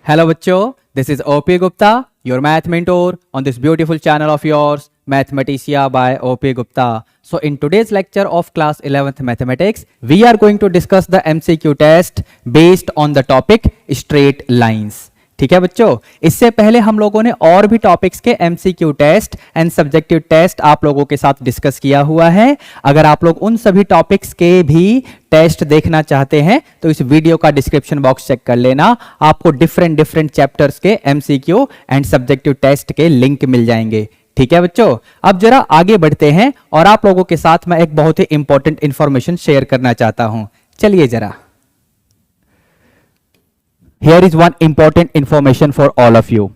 Hello बच्चों, this is OP Gupta, your math mentor on this beautiful channel of yours, Mathematica by OP Gupta. So in today's lecture of class 11th mathematics, we are going to discuss the MCQ test based on the topic straight lines. ठीक है बच्चों, इससे पहले हम लोगों ने और भी टॉपिक्स के MCQ test and subjective test आप लोगों के साथ डिस्कस किया हुआ है। अगर आप लोग उन सभी टॉपिक्स के भी टेस्ट देखना चाहते हैं तो इस वीडियो का डिस्क्रिप्शन बॉक्स चेक कर लेना, आपको डिफरेंट चैप्टर्स के एमसीक्यू एंड सब्जेक्टिव टेस्ट के लिंक मिल जाएंगे। ठीक है बच्चों, अब जरा आगे बढ़ते हैं और आप लोगों के साथ मैं एक बहुत ही इंपॉर्टेंट इंफॉर्मेशन शेयर करना चाहता हूं। चलिए जरा, Here is one important information for all of you.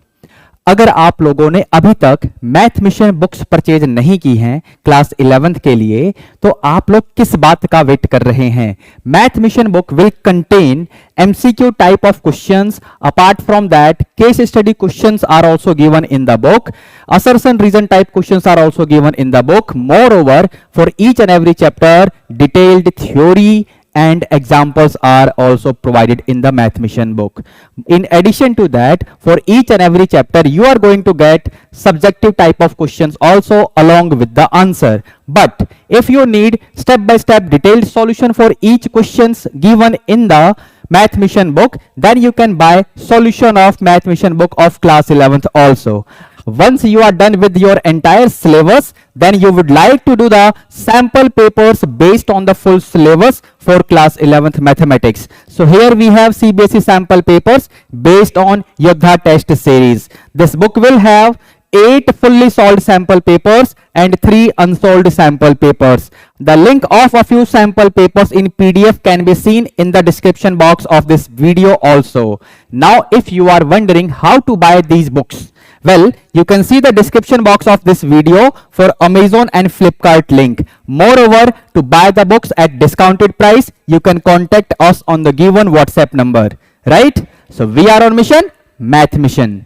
अगर आप लोगों ने अभी तक मैथ मिशन बुक्स परचेज नहीं की हैं क्लास 11th के लिए, तो आप लोग किस बात का वेट कर रहे हैं? Math mission book will contain MCQ type of questions. Apart from that, case study questions are also given in the book. Assertion reason type questions are also given in the book. Moreover, for each and every chapter, detailed theory and examples are also provided in the math mission book. In addition to that, for each and every chapter you are going to get subjective type of questions also along with the answer. But if you need step by step detailed solution for each questions given in the math mission book, then you can buy solution of math mission book of class 11th also. Once you are done with your entire syllabus, then you would like to do the sample papers based on the full syllabus for class 11th mathematics. So here we have CBSE sample papers based on Yogya test series. This book will have 8 fully solved sample papers and 3 unsolved sample papers. The link of a few sample papers in PDF can be seen in the description box of this video also. Now if you are wondering how to buy these books, well, you can see the description box of this video for Amazon and Flipkart link. Moreover, to buy the books at discounted price, you can contact us on the given WhatsApp number. Right? So we are on mission, Math Mission.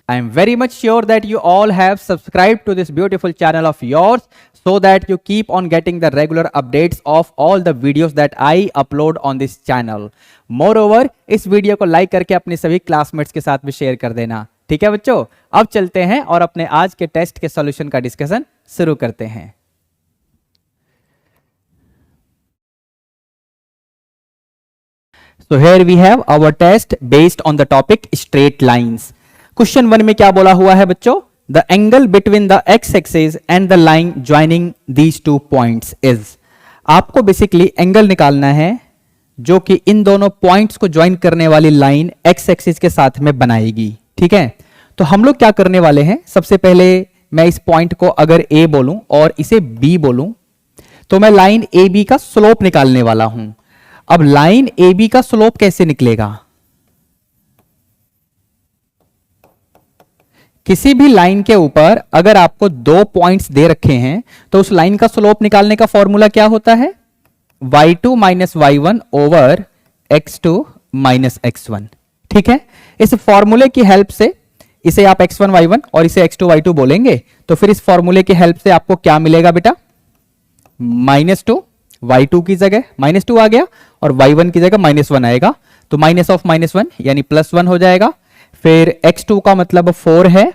I am very much sure that you all have subscribed to this beautiful channel of yours so that you keep on getting the regular updates of all the videos that I upload on this channel. Moreover, इस video को like करके अपने सभी classmates के साथ भी share कर देना। ठीक है बच्चों, अब चलते हैं और अपने आज के टेस्ट के सॉल्यूशन का डिस्कशन शुरू करते हैं। So here we have our test based on the topic straight lines. Question 1 में क्या बोला हुआ है बच्चों? The angle between the x-axis and the line joining these two points is. आपको बेसिकली एंगल निकालना है जो कि इन दोनों पॉइंट्स को ज्वाइन करने वाली लाइन एक्स एक्सिस के साथ में बनाएगी। ठीक है, तो हम लोग क्या करने वाले हैं, सबसे पहले मैं इस पॉइंट को अगर ए बोलूं और इसे बी बोलूं तो मैं लाइन ए बी का स्लोप निकालने वाला हूं। अब लाइन ए बी का स्लोप कैसे निकलेगा? किसी भी लाइन के ऊपर अगर आपको 2 पॉइंट्स दे रखे हैं तो उस लाइन का स्लोप निकालने का फॉर्मूला क्या होता है? y2 minus y1 over x2 minus x1। ठीक है, इस फॉर्मूले की हेल्प से इसे आप x1 y1 और इसे x2 y2 बोलेंगे तो फिर इस फॉर्मूले की हेल्प से आपको क्या मिलेगा बेटा? -2 y2 की जगह -2 आ गया और y1 की जगह -1 आएगा, तो माइनस ऑफ -1 यानी +1 हो जाएगा। फिर x2 का मतलब 4 है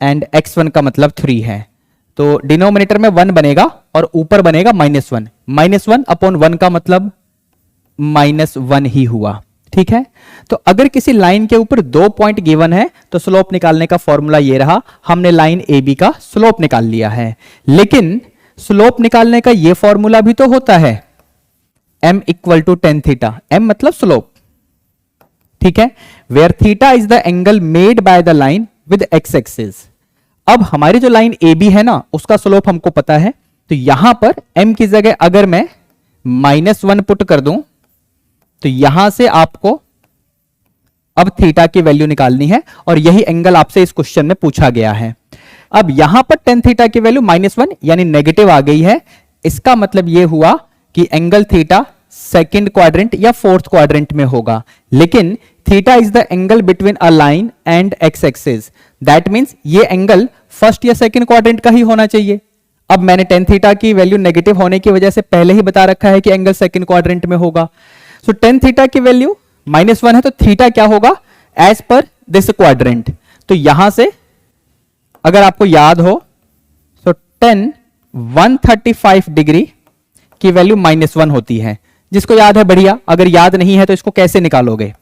एंड x1 का मतलब 3 है, तो डिनोमिनेटर में 1 बनेगा और ऊपर बनेगा -1। -1 अपॉन 1 का मतलब -1 ही हुआ। ठीक है, तो अगर किसी लाइन के ऊपर 2 पॉइंट गिवन है तो स्लोप निकालने का फॉर्मूला ये रहा, हमने लाइन ए बी का स्लोप निकाल लिया है। लेकिन स्लोप निकालने का ये फॉर्मूला भी तो होता है m equal to tan theta, m मतलब स्लोप। ठीक है, where theta is the angle made by the line with X axis. अब हमारी जो लाइन ए बी है ना, उसका स्लोप हमको पता है, तो यहां पर m की जगह अगर मैं -1 पुट कर दूं तो यहां से आपको अब थीटा की वैल्यू निकालनी है और यही एंगल आपसे इस क्वेश्चन में पूछा गया है। अब यहां पर टेन थीटा की वैल्यू -1 यानी नेगेटिव आ गई है, इसका मतलब यह हुआ कि एंगल थीटा सेकंड क्वाड्रेंट या फोर्थ क्वाड्रेंट में होगा। लेकिन theta is the angle between a line and x axis, that means ये एंगल फर्स्ट या सेकंड क्वाड्रेंट का ही होना चाहिए। अब मैंने टेन थीटा की वैल्यू नेगेटिव होने की वजह से पहले ही बता रखा है कि एंगल सेकंड क्वाड्रेंट में होगा। सो टेन थीटा की वैल्यू -1 है तो थीटा क्या होगा? As per this quadrant. तो यहां से अगर आपको याद हो तो 10 135 डिग्री की वैल्यू -1 होती है। जिसको याद है बढ़िया, अगर याद नहीं है तो इसको कैसे निकालोगे?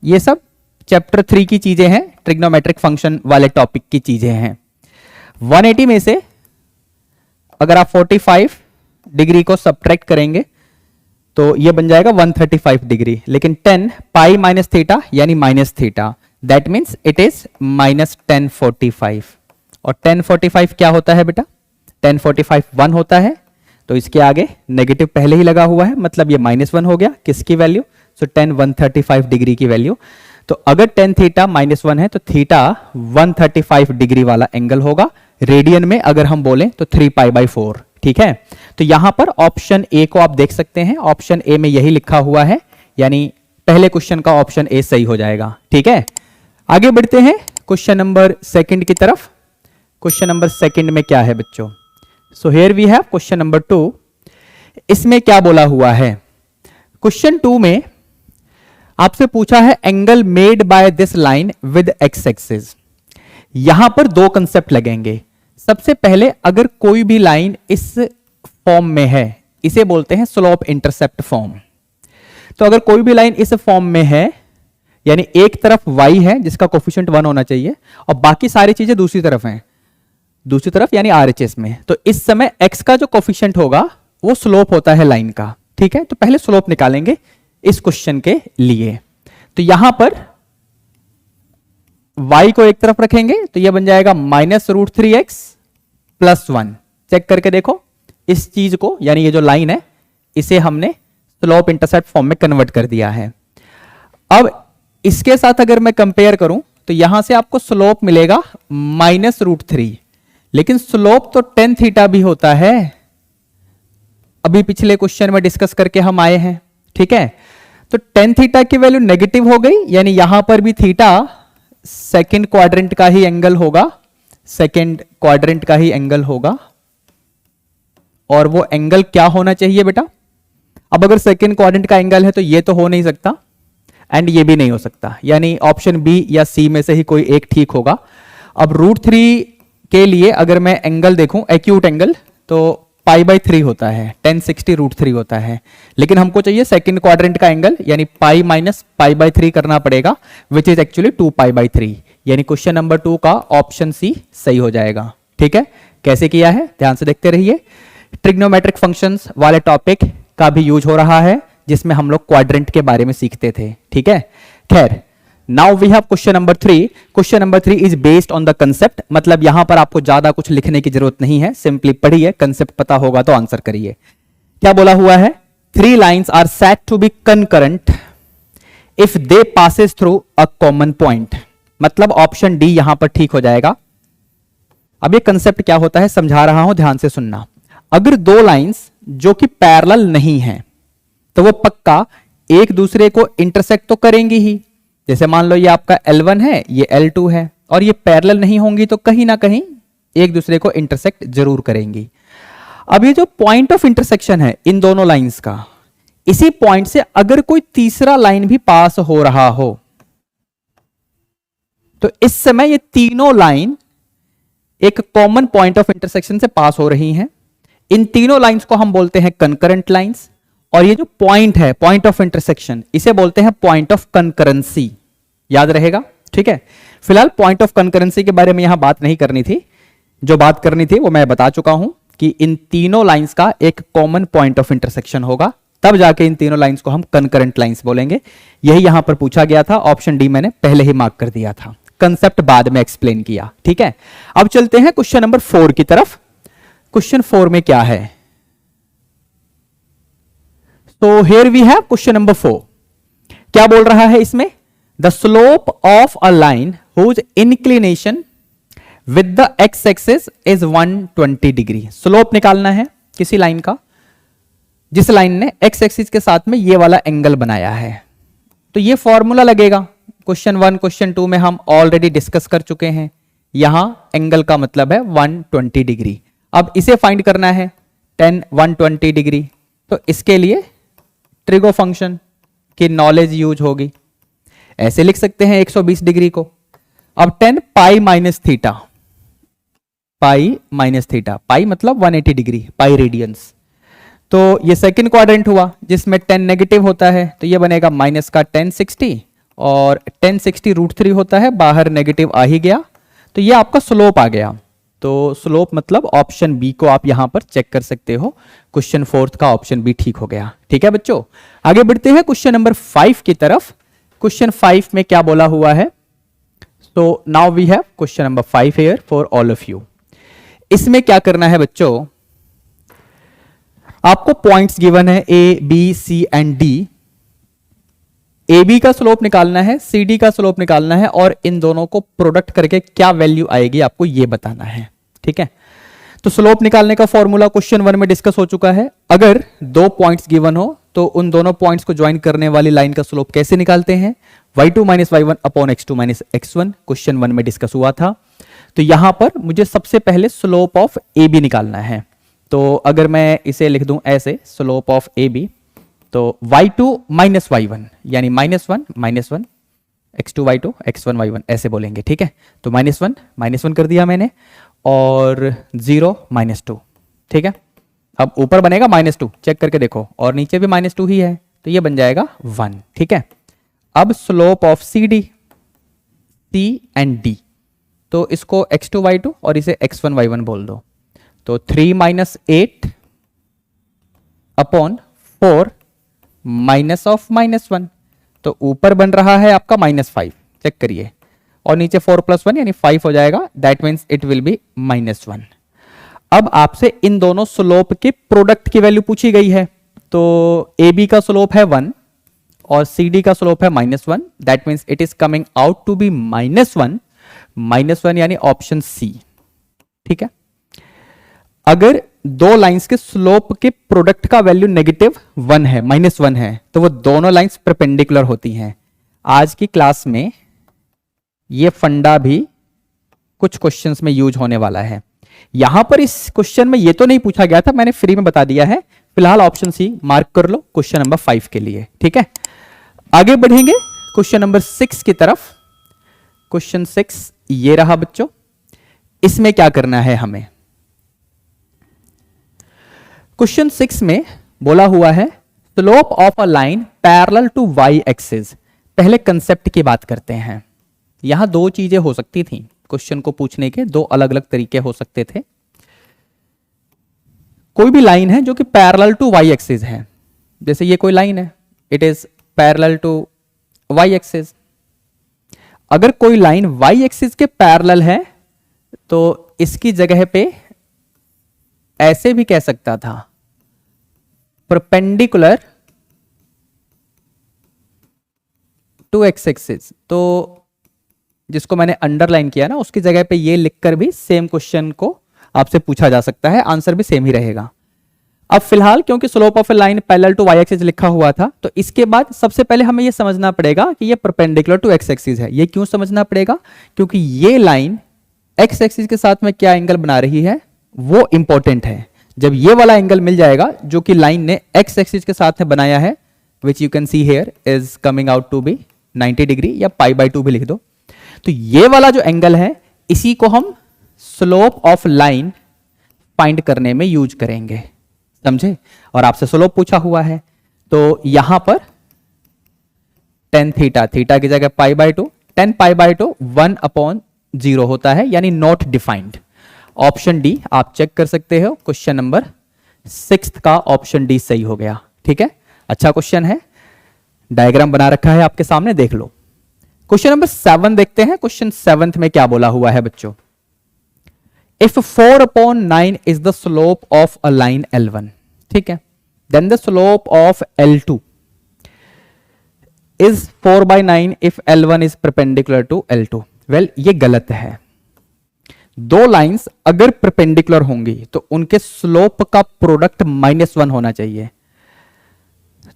ये सब चैप्टर 3 की चीजें हैं, ट्रिग्नोमेट्रिक फंक्शन वाले टॉपिक की चीजें हैं। 180 में से अगर आप 45 डिग्री को सब्ट्रैक्ट करेंगे तो ये बन जाएगा 135 डिग्री, लेकिन 10 पाई माइनस थीटा यानी minus theta, that means it is -1045। और 1045 क्या होता है बेटा? 1045 1 होता है, तो इसके आगे नेगेटिव पहले ही लगा हुआ है, मतलब ये -1 हो गया। किसकी वैल्यू? सो 10 135 डिग्री की वैल्यू। तो अगर tan थीटा -1 है तो थीटा 135 डिग्री वाला एंगल होगा। रेडियन में अगर हम बोलें तो 3π/4। ठीक है, तो यहां पर ऑप्शन ए को आप देख सकते हैं, ऑप्शन ए में यही लिखा हुआ है, यानी पहले क्वेश्चन का ऑप्शन ए सही हो जाएगा। ठीक है, आगे बढ़ते हैं क्वेश्चन नंबर सेकंड की तरफ। क्वेश्चन नंबर सेकंड में क्या है बच्चों? So here we have question number 2। इसमें क्या बोला हुआ है? क्वेश्चन 2 में आपसे पूछा है angle made by this line with X axis. यहां पर दो कंसेप्ट लगेंगे। सबसे पहले, अगर कोई भी लाइन इस फॉर्म में है, इसे बोलते हैं स्लोप इंटरसेप्ट फॉर्म। तो अगर कोई भी लाइन इस फॉर्म में है, यानी एक तरफ y है जिसका कोफिशिएंट 1 होना चाहिए और बाकी सारी चीजें दूसरी तरफ हैं, दूसरी तरफ यानी RHS में, तो इस समय x का जो कोफिशिएंट होगा वो स्लोप होता है लाइन का। ठीक है, तो पहले स्लोप निकालेंगे इस क्वेश्चन के लिए। तो यहां पर y को एक तरफ रखेंगे तो यह बन जाएगा -√3x + 1। चेक करके देखो इस चीज को, यानी ये जो लाइन है इसे हमने स्लोप इंटरसेप्ट फॉर्म में कन्वर्ट कर दिया है। अब इसके साथ अगर मैं कंपेयर करूं तो यहां से आपको स्लोप मिलेगा -√3, लेकिन स्लोप तो tan थीटा भी होता है, अभी पिछले क्वेश्चन में डिस्कस करके हम आए हैं। ठीक है, तो tan थीटा की वैल्यू नेगेटिव हो गई, यानी यहां पर भी थीटा सेकंड क्वाड्रेंट का ही एंगल होगा, सेकंड क्वाड्रेंट का ही एंगल होगा। और वो एंगल क्या होना चाहिए बेटा? अब अगर सेकंड क्वाड्रेंट का एंगल है तो ये तो हो नहीं सकता एंड ये भी नहीं हो सकता, यानी ऑप्शन बी या सी में से ही कोई एक ठीक होगा। अब √3 के लिए अगर मैं एंगल देखूं, एक्यूट एंगल, तो π/3 होता है, tan 60 √3 होता है, लेकिन हमको चाहिए सेकंड क्वाड्रेंट का एंगल, यानी पाई माइनस π/3 करना पड़ेगा, विच इज एक्चुअली 2π/3, यानी क्वेश्चन नंबर 2 का ऑप्शन सी सही हो जाएगा। ठीक है, कैसे किया है ध्यान से देखते रहिए। ट्रिग्नोमेट्रिक फंक्शंस वाले टॉपिक का भी यूज हो रहा है जिसमें हम लोग क्वाड्रेंट के बारे में सीखते थे। ठीक है, खैर now we have question number 3। Question number 3 is based on the concept, मतलब यहां पर आपको ज्यादा कुछ लिखने की जरूरत नहीं है, सिंपली पढ़िए, कंसेप्ट पता होगा तो आंसर करिए। क्या बोला हुआ है? 3 lines are set to be concurrent if they passes through a common point, मतलब ऑप्शन डी यहां पर ठीक हो जाएगा। अब ये कंसेप्ट क्या होता है समझा रहा हूं, ध्यान से सुनना। अगर दो लाइंस जो कि पैरेलल नहीं है तो वो पक्का एक दूसरे को इंटरसेक्ट तो करेंगी ही। जैसे मान लो ये आपका L1 है, ये L2 है, और ये पैरेलल नहीं होंगी तो कहीं ना कहीं एक दूसरे को इंटरसेक्ट जरूर करेंगी। अब ये जो पॉइंट ऑफ इंटरसेक्शन है इन दोनों लाइंस का, इसी पॉइंट से अगर कोई तीसरा लाइन भी पास हो रहा हो तो इस समय ये तीनों लाइन एक कॉमन पॉइंट ऑफ इंटरसेक्शन से पास हो रही हैं। इन तीनों लाइंस को हम बोलते हैं कंकरेंट लाइंस, और ये जो पॉइंट है, पॉइंट ऑफ इंटरसेक्शन, इसे बोलते हैं पॉइंट ऑफ कंकरेंसी। याद रहेगा? ठीक है, फिलहाल पॉइंट ऑफ कंकरेंसी के बारे में यहां बात नहीं करनी थी, जो बात करनी थी वो मैं बता चुका हूं कि इन तीनों लाइंस का एक कॉमन पॉइंट ऑफ इंटरसेक्शन होगा, तब जाके इन तीनों लाइंस को हम कंकरेंट लाइंस बोलेंगे। यही यहां पर पूछा गया था, ऑप्शन डी मैंने पहले ही मार्क कर दिया था, कंसेप्ट बाद में एक्सप्लेन किया। ठीक है, अब चलते हैं क्वेश्चन नंबर 4 की तरफ। क्वेश्चन 4 में क्या है? तो here we have question number 4। क्या बोल रहा है इसमें? The slope of a line whose inclination with the x axis is 120 degree. Slope निकालना है किसी लाइन का जिस लाइन ने एक्स एक्सिस के साथ में ये वाला एंगल बनाया है। तो ये फॉर्मूला लगेगा, क्वेश्चन 1 क्वेश्चन 2 में हम ऑलरेडी डिस्कस कर चुके हैं। यहां एंगल का मतलब है 120 डिग्री। अब इसे फाइंड करना है tan 120 डिग्री, तो इसके लिए ट्रिगो फंक्शन की नॉलेज यूज होगी। ऐसे लिख सकते हैं 120 डिग्री को। अब 10 pi minus theta, pi minus theta, pi मतलब 180 डिग्री, पाई रेडियंस। तो ये सेकंड क्वाड्रेंट हुआ जिसमें 10 नेगेटिव होता है, तो ये बनेगा माइनस का 1060 और 1060 रूट 3 होता है, बाहर नेगेटिव आ ही गया, तो ये आपका स्लोप आ गया। तो स्लोप मतलब ऑप्शन बी को आप यहां पर चेक कर सकते हो, क्वेश्चन फोर्थ का ऑप्शन बी ठीक हो गया। ठीक है बच्चों, आगे बढ़ते हैं क्वेश्चन नंबर 5 की तरफ। क्वेश्चन 5 में क्या बोला हुआ है? तो now we have question number 5 here for all of you. इसमें क्या करना है बच्चों, आपको पॉइंट्स गिवन है A B C and D. A B का स्लोप निकालना है, सी डी का स्लोप निकालना है, और इन दोनों को प्रोडक्ट करके क्या वैल्यू आएगी आपको ये बताना है। ठीक है, तो स्लोप निकालने का फॉर्मूला क्वेश्चन 1 में डिस्कस हो चुका है। अगर दो पॉइंट्स गिवन हो तो उन दोनों पॉइंट्स को ज्वाइन करने वाली लाइन का स्लोप कैसे निकालते हैं? y2 minus y1 upon x2 minus x1 question 1 में डिस्कस हुआ था। तो यहां पर मुझे सबसे पहले स्लोप ऑफ ए बी निकालना है। तो अगर मैं इसे लिख दूं ऐसे, स्लोप ऑफ ए बी, तो y2 माइनस y1 यानी -1 x2 y2 x1 y1 ऐसे बोलेंगे। ठीक है, तो -1 कर दिया मैंने, और 0 -2। ठीक है, अब ऊपर बनेगा -2, चेक करके देखो, और नीचे भी -2 ही है, तो ये बन जाएगा 1। ठीक है, अब slope of C D, C and D, तो इसको x2 y2 और इसे x1 y1 बोल दो। तो 3 माइनस 8 अपॉन 4 माइनस ऑफ -1, तो ऊपर बन रहा है आपका -5, चेक करिए, और नीचे 4 + 1 यानी 5 हो जाएगा, that means it will be -1। अब आपसे इन दोनों स्लोप के प्रोडक्ट की वैल्यू पूछी गई है। तो ए बी का स्लोप है 1 और सी डी का स्लोप है -1, that means it is coming out to be -1 यानी ऑप्शन सी। ठीक है, अगर दो लाइंस के स्लोप के प्रोडक्ट का वैल्यू -1 है, -1 है, तो वो दोनों लाइंस परपेंडिकुलर होती हैं। आज की क्लास में ये फंडा भी कुछ क्वेश्चंस में यूज होने वाला है। यहां पर इस क्वेश्चन में ये तो नहीं पूछा गया था, मैंने फ्री में बता दिया है। फिलहाल ऑप्शन सी मार्क कर लो क्वेश्चन नंबर 5 के लिए। ठीक है, आगे बढ़ेंगे क्वेश्चन नंबर 6 की तरफ। क्वेश्चन 6 ये रहा बच्चों। इसमें क्या करना है हमें? क्वेश्चन 6 में बोला हुआ है slope of a line parallel to y axis. पहले कंसेप्ट की बात करते हैं। यहां दो चीजें हो सकती थी, क्वेश्चन को पूछने के दो अलग अलग तरीके हो सकते थे। कोई भी लाइन है जो कि पैरेलल टू वाई एक्सिस है, जैसे ये कोई लाइन है, it is parallel to y axis. अगर कोई लाइन वाई एक्सिस के पैरेलल है तो इसकी जगह पे ऐसे भी कह सकता था, परपेंडिकुलर टू एक्स एक्सिस। तो जिसको मैंने अंडरलाइन किया ना, उसकी जगह पे ये लिखकर भी सेम क्वेश्चन को आपसे पूछा जा सकता है, आंसर भी सेम ही रहेगा। अब फिलहाल क्योंकि slope of a line parallel to y axis लिखा हुआ था, तो इसके बाद सबसे पहले हमें ये समझना पड़ेगा कि ये परपेंडिकुलर टू एक्स एक्सिस है। ये क्यों समझना पड़ेगा? क्योंकि ये लाइन एक्स एक्सिस के साथ में क्या एंगल बना रही है वो इंपॉर्टेंट है। जब ये वाला एंगल मिल जाएगा जो कि लाइन ने एक्स एक्सिस के साथ में बनाया है, which you can see here is coming out to be 90 degree, या π/2 भी लिख दो, तो ये वाला जो एंगल है इसी को हम स्लोप ऑफ लाइन फाइंड करने में यूज करेंगे, समझे? और आपसे स्लोप पूछा हुआ है, तो यहां पर tan थीटा, थीटा की जगह π/2, tan π/2 1/0 होता है, यानी नॉट डिफाइंड। ऑप्शन डी आप चेक कर सकते हो, क्वेश्चन नंबर 6 का ऑप्शन डी सही हो गया। ठीक है, अच्छा क्वेश्चन है, डायग्राम बना रखा है आपके सामने, देख लो। क्वेश्चन नंबर 7 देखते हैं। क्वेश्चन 7 में क्या बोला हुआ है बच्चों? If 4/9 is the slope of a line L1, ठीक है, then the slope of L2 is 4/9 if L1 is perpendicular to L2। Well, ये गलत है। दो लाइंस अगर परपेंडिकुलर होंगी तो उनके स्लोप का प्रोडक्ट -1 होना चाहिए।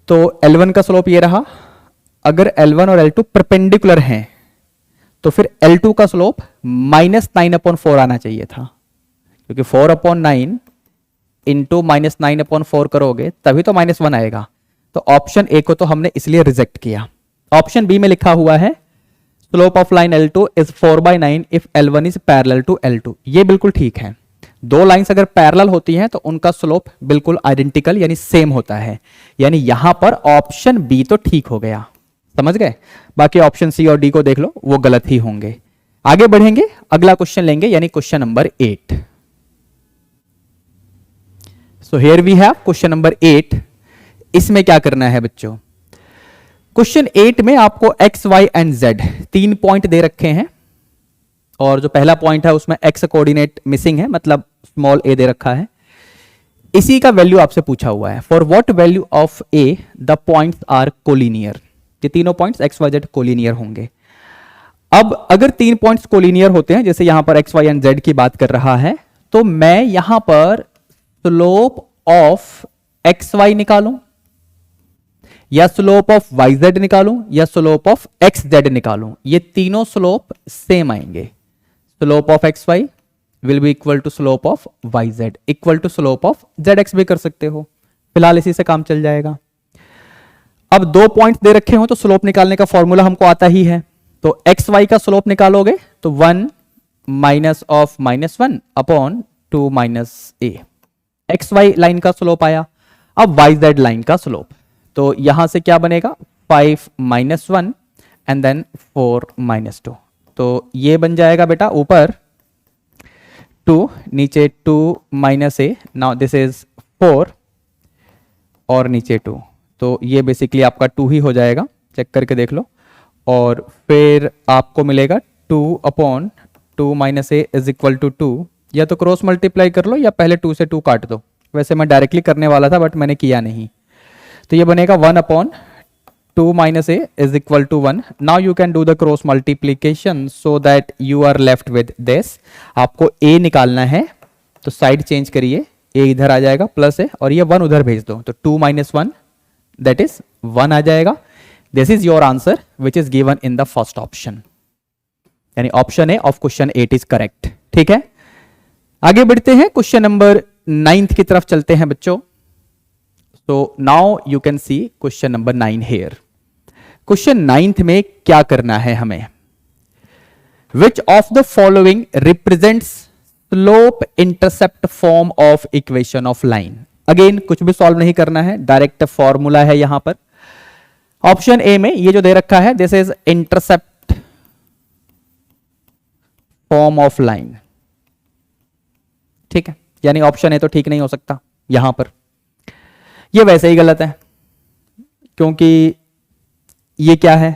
तो L1 का स्लोप ये रहा, अगर L1 और L2 परपेंडिकुलर हैं तो फिर L2 का स्लोप -9/4 आना चाहिए था, क्योंकि 4/9 इंटू -9/4 करोगे तभी तो -1 आएगा। तो ऑप्शन ए को तो हमने इसलिए रिजेक्ट किया। ऑप्शन बी में लिखा हुआ है slope of line L2 is 4/9 if L1 is parallel to L2। ये बिल्कुल ठीक है। दो लाइंस अगर पैरेलल होती हैं तो उनका स्लोप बिल्कुल आइडेंटिकल यानी सेम होता है, यानी यहां पर ऑप्शन बी तो ठीक हो गया, समझ गए। बाकी ऑप्शन सी और डी को देख लो, वो गलत ही होंगे। आगे बढ़ेंगे, अगला क्वेश्चन लेंगे यानी question number 8। So here we have question number 8। इसमें क्या करना है बच्चों, क्वेश्चन 8 में आपको x, y and z 3 point दे रखे हैं, और जो पहला पॉइंट है उसमें x कोऑर्डिनेट मिसिंग है, मतलब स्मॉल a दे रखा है। इसी का वैल्यू आपसे पूछा हुआ है, for what value of a the points are collinear. ये तीनों points x, y, z collinear होंगे। अब अगर 3 पॉइंट्स कोलिनियर होते हैं, जैसे यहां पर x, y एंड z की बात कर रहा है, तो मैं यहां पर स्लोप ऑफ एक्स वाई निकालूं, या स्लोप ऑफ वाई जेड निकालूं, या स्लोप ऑफ एक्स जेड निकालूं। ये तीनों स्लोप सेम आएंगे। Slope of x y will be equal to slope of y z equal to slope of z x भी कर सकते हो, फिलहाल इसी से काम चल जाएगा। अब 2 पॉइंट दे रखे हो तो स्लोप निकालने का फॉर्मूला हमको आता ही है, तो एक्स वाई का स्लोप निकालोगे तो 1 minus of -1 upon 2 minus a. X y line का स्लोप आया। अब वाई जेड लाइन का स्लोप, तो यहां से क्या बनेगा 5 माइनस 1 एंड देन 4 माइनस 2, तो ये बन जाएगा बेटा ऊपर 2, नीचे 2 minus A, now this is 4 और नीचे 2, तो ये बेसिकली आपका 2 ही हो जाएगा, चेक करके देख लो। और फिर आपको मिलेगा 2 upon 2 minus a is equal to 2, या तो क्रॉस मल्टीप्लाई कर लो या पहले 2 से 2 काट दो, वैसे मैं डायरेक्टली करने वाला था बट मैंने किया नहीं। तो ये बनेगा 1 upon 2 minus a is equal to 1। Now you can do the cross multiplication so that you are left with this. आपको ए निकालना है तो साइड चेंज करिए, ए इधर आ जाएगा प्लस ए, और ये 1 उधर भेज दो, तो 2 माइनस 1 दैट इज 1 आ जाएगा। This is your answer which is given in the first option, यानी option A of question 8 is correct. ठीक है, आगे बढ़ते हैं, क्वेश्चन नंबर 9 की तरफ चलते हैं बच्चों। So now you can see question number 9 here. Question 9th में क्या करना है हमें, which of the following represents slope intercept form of equation of line। Again कुछ भी सॉल्व नहीं करना है, डायरेक्ट फॉर्मूला है यहां पर। ऑप्शन ए में ये जो दे रखा है this is intercept form of line, ठीक है, यानी ऑप्शन ए तो ठीक नहीं हो सकता यहां पर, ये वैसे ही गलत है, क्योंकि ये क्या है,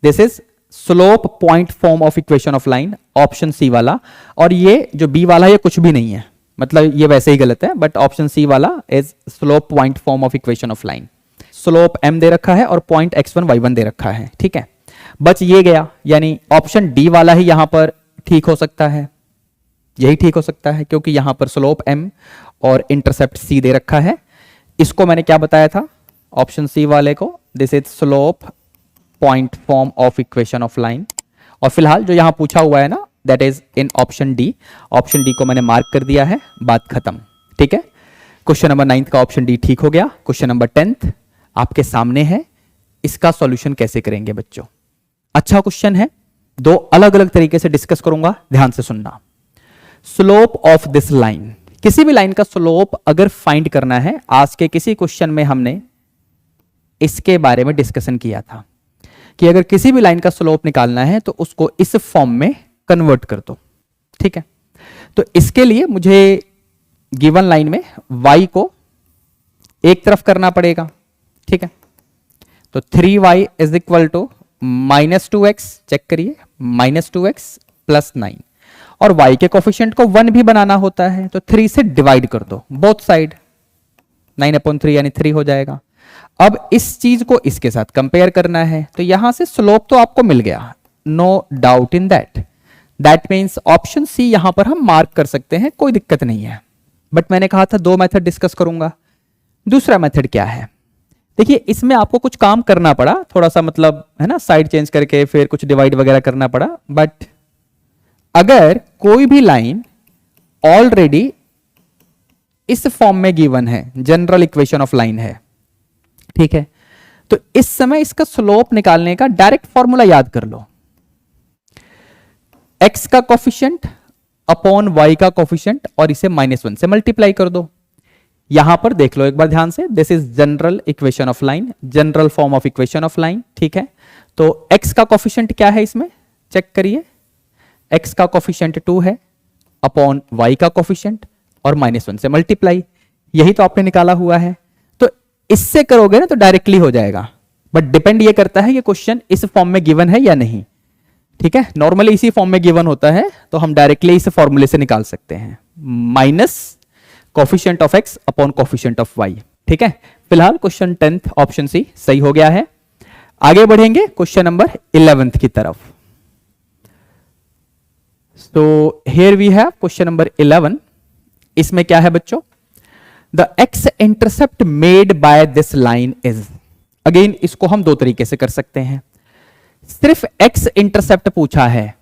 this is slope point form of equation of line, option C वाला, और ये जो बी वाला ये कुछ भी नहीं है, मतलब ये वैसे ही गलत है, बट ऑप्शन सी वाला is slope point form of equation of line. Slope m दे रखा है और पॉइंट x1 y1 दे रखा है, ठीक है, बच ये गया, यानी ऑप्शन डी वाला ही यहां पर ठीक हो सकता है, यही ठीक हो सकता है, क्योंकि यहां पर स्लोप m और इंटरसेप्ट c दे रखा है। इसको मैंने क्या बताया था ऑप्शन सी वाले को, this is slope point form of equation of line, और फिलहाल जो यहां पूछा हुआ है ना that is in option D. Option D को मैंने मार्क कर दिया है, बात खत्म। ठीक है, क्वेश्चन नंबर 9 का ऑप्शन डी ठीक हो गया। क्वेश्चन नंबर 10 आपके सामने है, इसका सॉल्यूशन कैसे करेंगे बच्चों। अच्छा क्वेश्चन है, 2 अलग अलग तरीके से डिस्कस करूंगा, ध्यान से सुनना। स्लोप ऑफ दिस लाइन, किसी भी लाइन का स्लोप अगर फाइंड करना है, आज के किसी क्वेश्चन में हमने इसके बारे में डिस्कशन किया था कि अगर किसी भी लाइन का स्लोप निकालना है तो उसको इस फॉर्म में कन्वर्ट कर दो, ठीक है। तो इसके लिए मुझे गिवन लाइन में y को एक तरफ करना पड़ेगा, ठीक है, तो 3y is equal to -2x, check करिए -2x प्लस 9, और y के कोफिशिएंट को 1 भी बनाना होता है, तो 3 से डिवाइड कर दो बोथ साइड, 9/3 यानी 3 हो जाएगा। अब इस चीज को इसके साथ कंपेयर करना है, तो यहां से स्लोप तो आपको मिल गया, no doubt in that means option C यहां पर हम मार्क कर सकते हैं, कोई दिक्कत नहीं है। बट मैंने कहा था 2 मेथड डिस्कस करूंगा। दूसरा मेथड क्या है, देखिए इसमें आपको कुछ काम करना पड़ा, थोड़ा सा मतलब है ना, साइड चेंज करके फिर कुछ डिवाइड वगैरह करना पड़ा, बट अगर कोई भी लाइन ऑलरेडी इस फॉर्म में गिवन है, जनरल इक्वेशन ऑफ लाइन है, ठीक है, तो इस समय इसका स्लोप निकालने का डायरेक्ट फॉर्मूला याद कर लो, x का कोफिशिएंट अपॉन y का कोफिशिएंट और इसे -1 से मल्टीप्लाई कर दो। यहां पर देख लो एक बार ध्यान से, this is general equation of line, general form of equation of line, ठीक है। तो x का कोफिशिएंट क्या है इसमें, चेक करिए, x का कोफिशिएंट 2 है अपॉन y का कोफिशिएंट और -1 से मल्टीप्लाई, यही तो आपने निकाला हुआ है। तो इससे करोगे ना तो डायरेक्टली हो जाएगा, बट डिपेंड ये करता है कि क्वेश्चन इस फॉर्म में गिवन है या नहीं, ठीक है। नॉर्मली इसी फॉर्म में गिवन होता है तो हम डायरेक्टली इस फॉर्मूले से निकाल सकते हैं, minus coefficient of x upon coefficient of y, ठीक है। फिलहाल क्वेश्चन 10th ऑप्शन सी सही हो गया है। आगे बढ़ेंगे क्वेश्चन नंबर 11th की तरफ। तो here we have question number 11। इसमें क्या है बच्चों, the x intercept made by this line is, again इसको हम दो तरीके से कर सकते हैं। सिर्फ x इंटरसेप्ट पूछा है,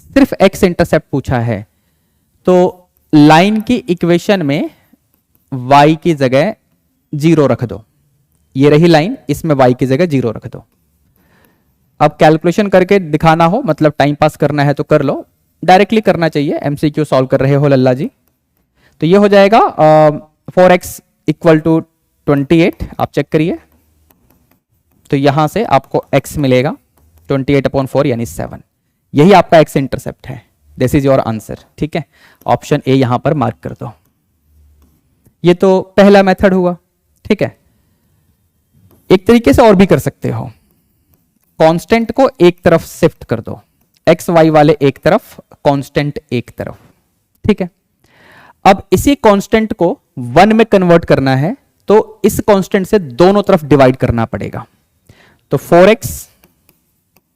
सिर्फ x इंटरसेप्ट पूछा है, तो लाइन की इक्वेशन में y की जगह 0 रख दो, ये रही लाइन, इसमें y की जगह 0 रख दो। अब कैलकुलेशन करके दिखाना हो, मतलब टाइम पास करना है तो कर लो, डायरेक्टली करना चाहिए, एमसीक्यू सॉल्व कर रहे हो लल्ला जी। तो ये हो जाएगा 4x इक्वल टू 28, आप चेक करिए, तो यहां से आपको x मिलेगा 28/4 यानी 7, यही आपका x इंटरसेप्ट है, दिस इज योर आंसर, ठीक है। ऑप्शन ए यहां पर मार्क कर दो। ये तो पहला मेथड हुआ, ठीक है। एक तरीके से और भी कर सकते हो, कांस्टेंट को एक तरफ शिफ्ट कर दो, एक्स वाई वाले एक तरफ, कांस्टेंट एक तरफ, ठीक है। अब इसी कांस्टेंट को 1 में कन्वर्ट करना है तो इस कांस्टेंट से दोनों तरफ डिवाइड करना पड़ेगा। तो 4x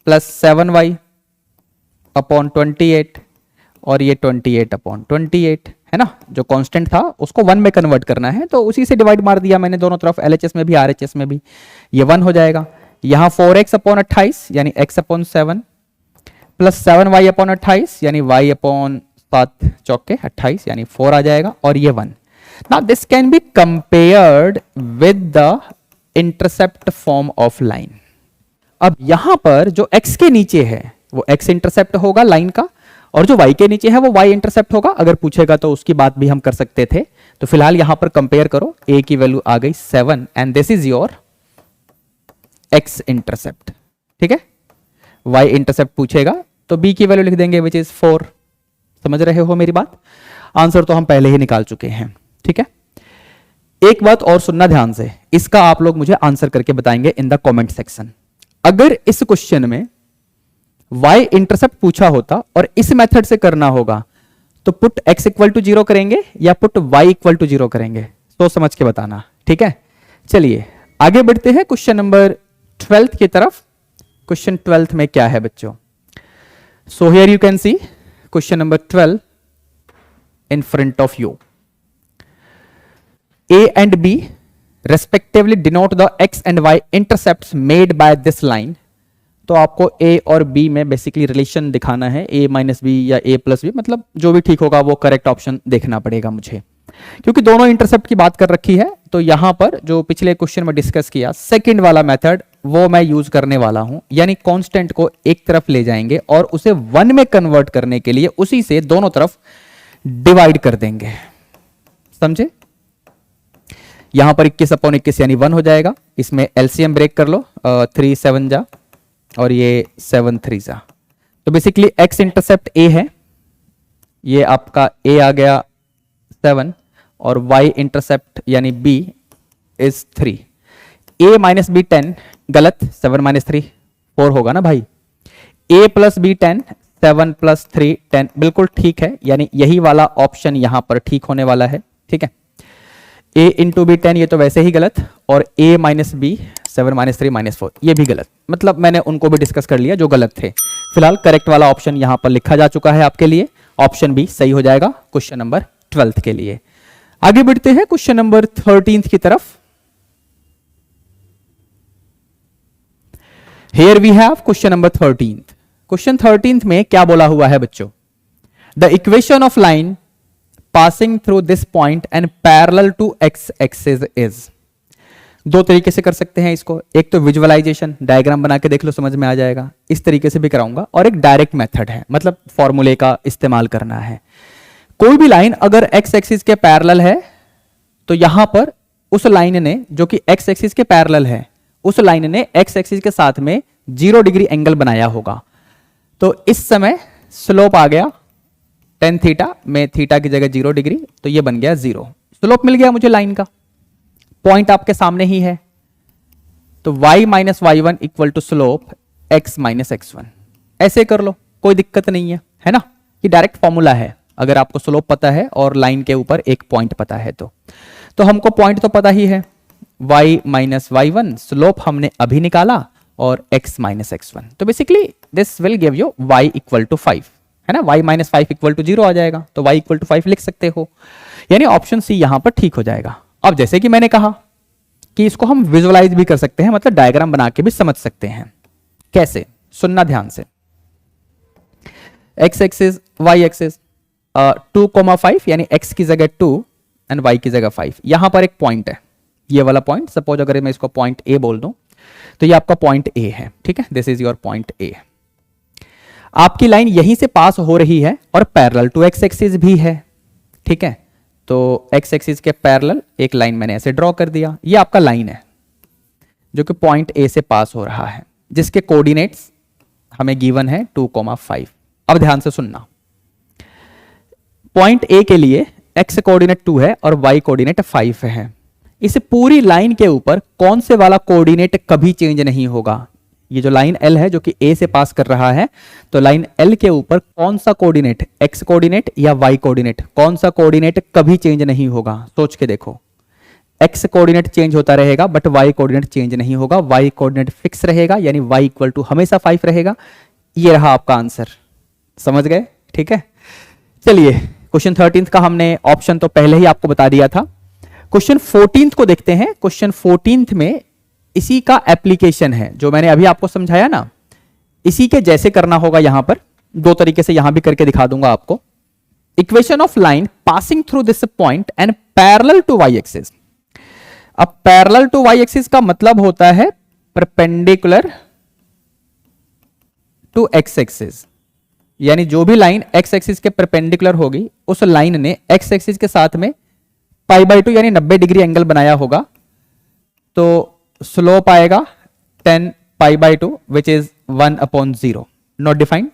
प्लस 7y अपॉन 28 और ये 28/28 है ना, जो कांस्टेंट था उसको 1 में कन्वर्ट करना है तो उसी से डिवाइड मार दिया मैंने दोनों तरफ, LHS में भी RHS में भी, ये 1 हो जाएगा। यहां 4x/28 यानी x/7 प्लस 7y/28 यानी y/7 चौके 28 यानी 4 आ जाएगा, और ये 1। Now this can be compared with the intercept form of line. अब यहां पर जो x के नीचे है वो x इंटरसेप्ट होगा लाइन का, और जो y के नीचे है वो y इंटरसेप्ट होगा, अगर पूछेगा तो उसकी बात भी हम कर सकते थे। तो फिलहाल यहां पर कंपेयर करो, a की वैल्यू आ गई 7 and this is your x intercept, ठीक है। y इंटरसेप्ट पूछेगा तो b की वैल्यू लिख देंगे विच इज 4। समझ रहे हो मेरी बात, आंसर तो हम पहले ही निकाल चुके हैं, ठीक है। एक बात और सुनना ध्यान से, इसका आप लोग मुझे आंसर करके बताएंगे इन द कमेंट सेक्शन। अगर इस क्वेश्चन में y इंटरसेप्ट पूछा होता और इस मेथड से करना होगा तो पुट x इक्वल टू 0 करेंगे या पुट y इक्वल टू 0 करेंगे, सोच समझ के बताना, ठीक है। चलिए आगे बढ़ते हैं क्वेश्चन नंबर 12 की तरफ। क्वेश्चन 12 में क्या है बच्चों, so here you can see question number 12 in front of you. a and b respectively denote the x and y intercepts made by this line। तो आपको a और b में बेसिकली रिलेशन दिखाना है, a माइनस बी या a plus B, मतलब जो भी ठीक होगा वो करेक्ट ऑप्शन देखना पड़ेगा मुझे, क्योंकि दोनों इंटरसेप्ट की बात कर रखी है। तो यहां पर जो पिछले क्वेश्चन में डिस्कस किया सेकंड वाला मेथड वो मैं यूज करने वाला हूं, यानी कांस्टेंट को एक तरफ ले जाएंगे और उसे 1 में कन्वर्ट करने के लिए उसी से दोनों तरफ डिवाइड कर देंगे, समझे। यहां पर 21/21 यानी 1 हो जाएगा, इसमें एलसीएम ब्रेक कर लो, 3 7 जा और ये 7 3 जा। तो बेसिकली x इंटरसेप्ट a है, ये आपका a आ गया 7 और y इंटरसेप्ट यानी b is 3। a minus b 10 गलत, 7 माइनस 3 4 होगा ना भाई। a प्लस बी 10, 7 प्लस 3 10, बिल्कुल ठीक है, यानी यही वाला ऑप्शन यहां पर ठीक होने वाला है, ठीक है। a इंटू बी 10 ये तो वैसे ही गलत, और a minus b 7 minus 3 minus 4 ये भी गलत, मतलब मैंने उनको भी डिस्कस कर लिया जो गलत थे। फिलहाल करेक्ट वाला ऑप्शन यहां पर लिखा जा चुका है आपके लिए, ऑप्शन बी सही हो जाएगा क्वेश्चन नंबर 12 के लिए। आगे बढ़ते हैं क्वेश्चन नंबर 13 की तरफ। Here we have question number 13th। Question 13th में क्या बोला हुआ है बच्चों, the equation of line passing through this point and parallel to x axis is. दो तरीके से कर सकते हैं इसको, एक तो विजुअलाइजेशन, डायग्राम बना के देख लो समझ में आ जाएगा, इस तरीके से भी कराऊंगा, और एक डायरेक्ट मेथड है, मतलब फॉर्मूले का इस्तेमाल करना है। कोई भी लाइन अगर एक्स एक्सिस के पैरेलल है तो यहां पर उस लाइन ने, जो कि एक्स एक्सिस के पैरेलल है, उस लाइन ने एक्स एक्सिस के साथ में 0 डिग्री एंगल बनाया होगा। तो इस समय स्लोप आ गया tan थीटा में, थीटा की जगह 0 डिग्री, तो ये बन गया 0। स्लोप मिल गया मुझे लाइन का, पॉइंट आपके सामने ही है, तो y minus y1 equal to slope x minus x1। ऐसे कर लो, कोई दिक्कत नहीं है ना, ये डायरेक्ट फॉर्मूला है। अगर आपको स्लोप पता है और लाइन के ऊपर एक पॉइंट पता है तो हमको पॉइंट तो पता ही है, y माइनस y1, स्लोप हमने अभी निकाला, और x माइनस x1। तो basically this will give you y equal to 5, है ना, y माइनस 5 इक्वल टू 0 आ जाएगा, तो y इक्वल टू 5 लिख सकते हो, यानी ऑप्शन सी यहां पर ठीक हो जाएगा। अब जैसे कि मैंने कहा कि इसको हम विजुअलाइज भी कर सकते हैं, मतलब डायग्राम बना के भी समझ सकते हैं। कैसे, सुनना ध्यान से। x एक्सिस, y एक्सिस, 2,5 यानी x की जगह 2 एंड y की जगह 5। यहां पर एक पॉइंट है, ये वाला पॉइंट, सपोज अगर मैं इसको पॉइंट A बोल दूं तो ये आपका पॉइंट A है, ठीक है, this is your point A। आपकी लाइन यहीं से पास हो रही है और पैरेलल टू x एक्सिस भी है, ठीक है। तो x एक्सिस के पैरेलल एक लाइन मैंने ऐसे ड्रॉ कर दिया, ये आपका लाइन है जो कि पॉइंट A से पास हो रहा है, जिसके कोऑर्डिनेट्स हमें गिवन है 2,5। अब ध्यान से सुनना, पॉइंट A के लिए x कोऑर्डिनेट 2 है और y कोऑर्डिनेट 5 है। इस पूरी लाइन के ऊपर कौन से वाला कोऑर्डिनेट कभी चेंज नहीं होगा? ये जो लाइन L है जो कि A से पास कर रहा है, तो लाइन L के ऊपर कौन सा कोऑर्डिनेट, x कोऑर्डिनेट या y कोऑर्डिनेट, कौन सा कोऑर्डिनेट कभी चेंज नहीं होगा? सोच के देखो, x कोऑर्डिनेट चेंज होता रहेगा बट y कोऑर्डिनेट चेंज नहीं होगा, y कोऑर्डिनेट फिक्स रहेगा, यानी y इक्वल टू हमेशा 5 रहेगा। ये रहा आपका आंसर, समझ गए? ठीक है, चलिए क्वेश्चन 13 का हमने ऑप्शन तो पहले ही आपको बता दिया था। क्वेश्चन 14 को देखते हैं। क्वेश्चन 14 में इसी का एप्लीकेशन है, जो मैंने अभी आपको समझाया ना, इसी के जैसे करना होगा। यहां पर दो तरीके से यहां भी करके दिखा दूंगा आपको। Equation of line passing through this point and parallel to y axis. अब पैरेलल टू वाई एक्सिस का मतलब होता है परपेंडिकुलर टू एक्स एक्सिस, यानी जो भी लाइन एक्स एक्सिस के परपेंडिकुलर होगी उस लाइन ने एक्स एक्सिस के साथ में π/2 यानी 90 डिग्री एंगल बनाया होगा। तो स्लोप आएगा 10 π/2 which is 1/0, not defined.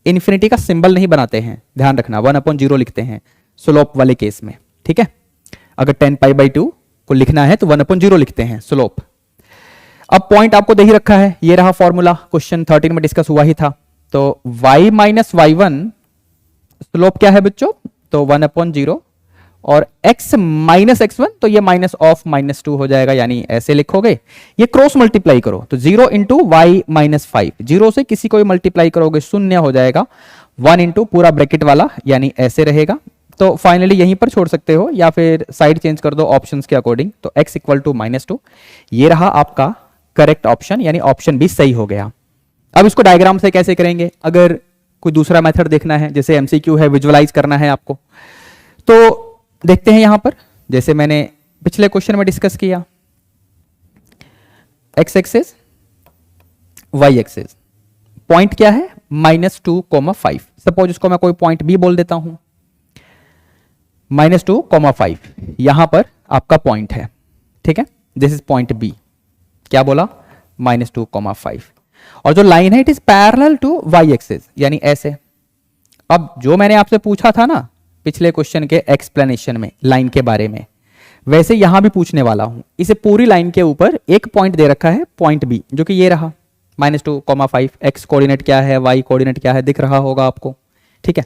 Infinity का सिंबल नहीं बनाते हैं, ध्यान रखना, 1/0 लिखते हैं स्लोप वाले केस में, ठीक है। अगर 10 π/2 को लिखना है तो 1/0 लिखते हैं स्लोप। अब पॉइंट आपको दे ही रखा है, ये रहा फॉर्मूला, क्वेश्चन 13 में डिस्कस हुआ ही था। तो y माइनस y1 स्लोप क्या है बच्चों? तो 1/0, और x माइनस x1 तो ये माइनस ऑफ -2 हो जाएगा, यानी ऐसे लिखोगे। ये क्रॉस मल्टीप्लाई करो तो 0 इंटू वाई माइनस 5, 0 से किसी को भी मल्टीप्लाई करोगे शून्य हो जाएगा, 1 इंटू पूरा ब्रैकेट वाला, यानी ऐसे रहेगा। तो फाइनली यहीं पर छोड़ सकते हो या फिर साइड चेंज कर दो ऑप्शंस के अकॉर्डिंग। तो x इक्वल टू -2, ये रहा आपका करेक्ट ऑप्शन, यानी ऑप्शन भी सही हो गया। अब इसको डायग्राम से कैसे करेंगे? अगर कोई दूसरा मेथड देखना है, जैसे एमसीक्यू है, विजुअलाइज करना है आपको, तो देखते हैं यहां पर, जैसे मैंने पिछले क्वेश्चन में डिस्कस किया, x axis, y axis, point क्या है? -2,5। सपोज इसको मैं कोई पॉइंट बी बोल देता हूं, -2,5 यहां पर आपका पॉइंट है, ठीक है, दिस इज पॉइंट बी। क्या बोला? -2,5, और जो लाइन है it is parallel to y axis, यानी ऐसे। अब जो मैंने आपसे पूछा था ना पिछले क्वेश्चन के एक्सप्लेनेशन में लाइन के बारे में, वैसे यहां भी पूछने वाला हूं। इसे पूरी लाइन के ऊपर एक पॉइंट दे रखा है, पॉइंट बी, जो कि ये रहा -2,5। एक्स कोऑर्डिनेट क्या है, वाई कोऑर्डिनेट क्या है, दिख रहा होगा आपको, ठीक है।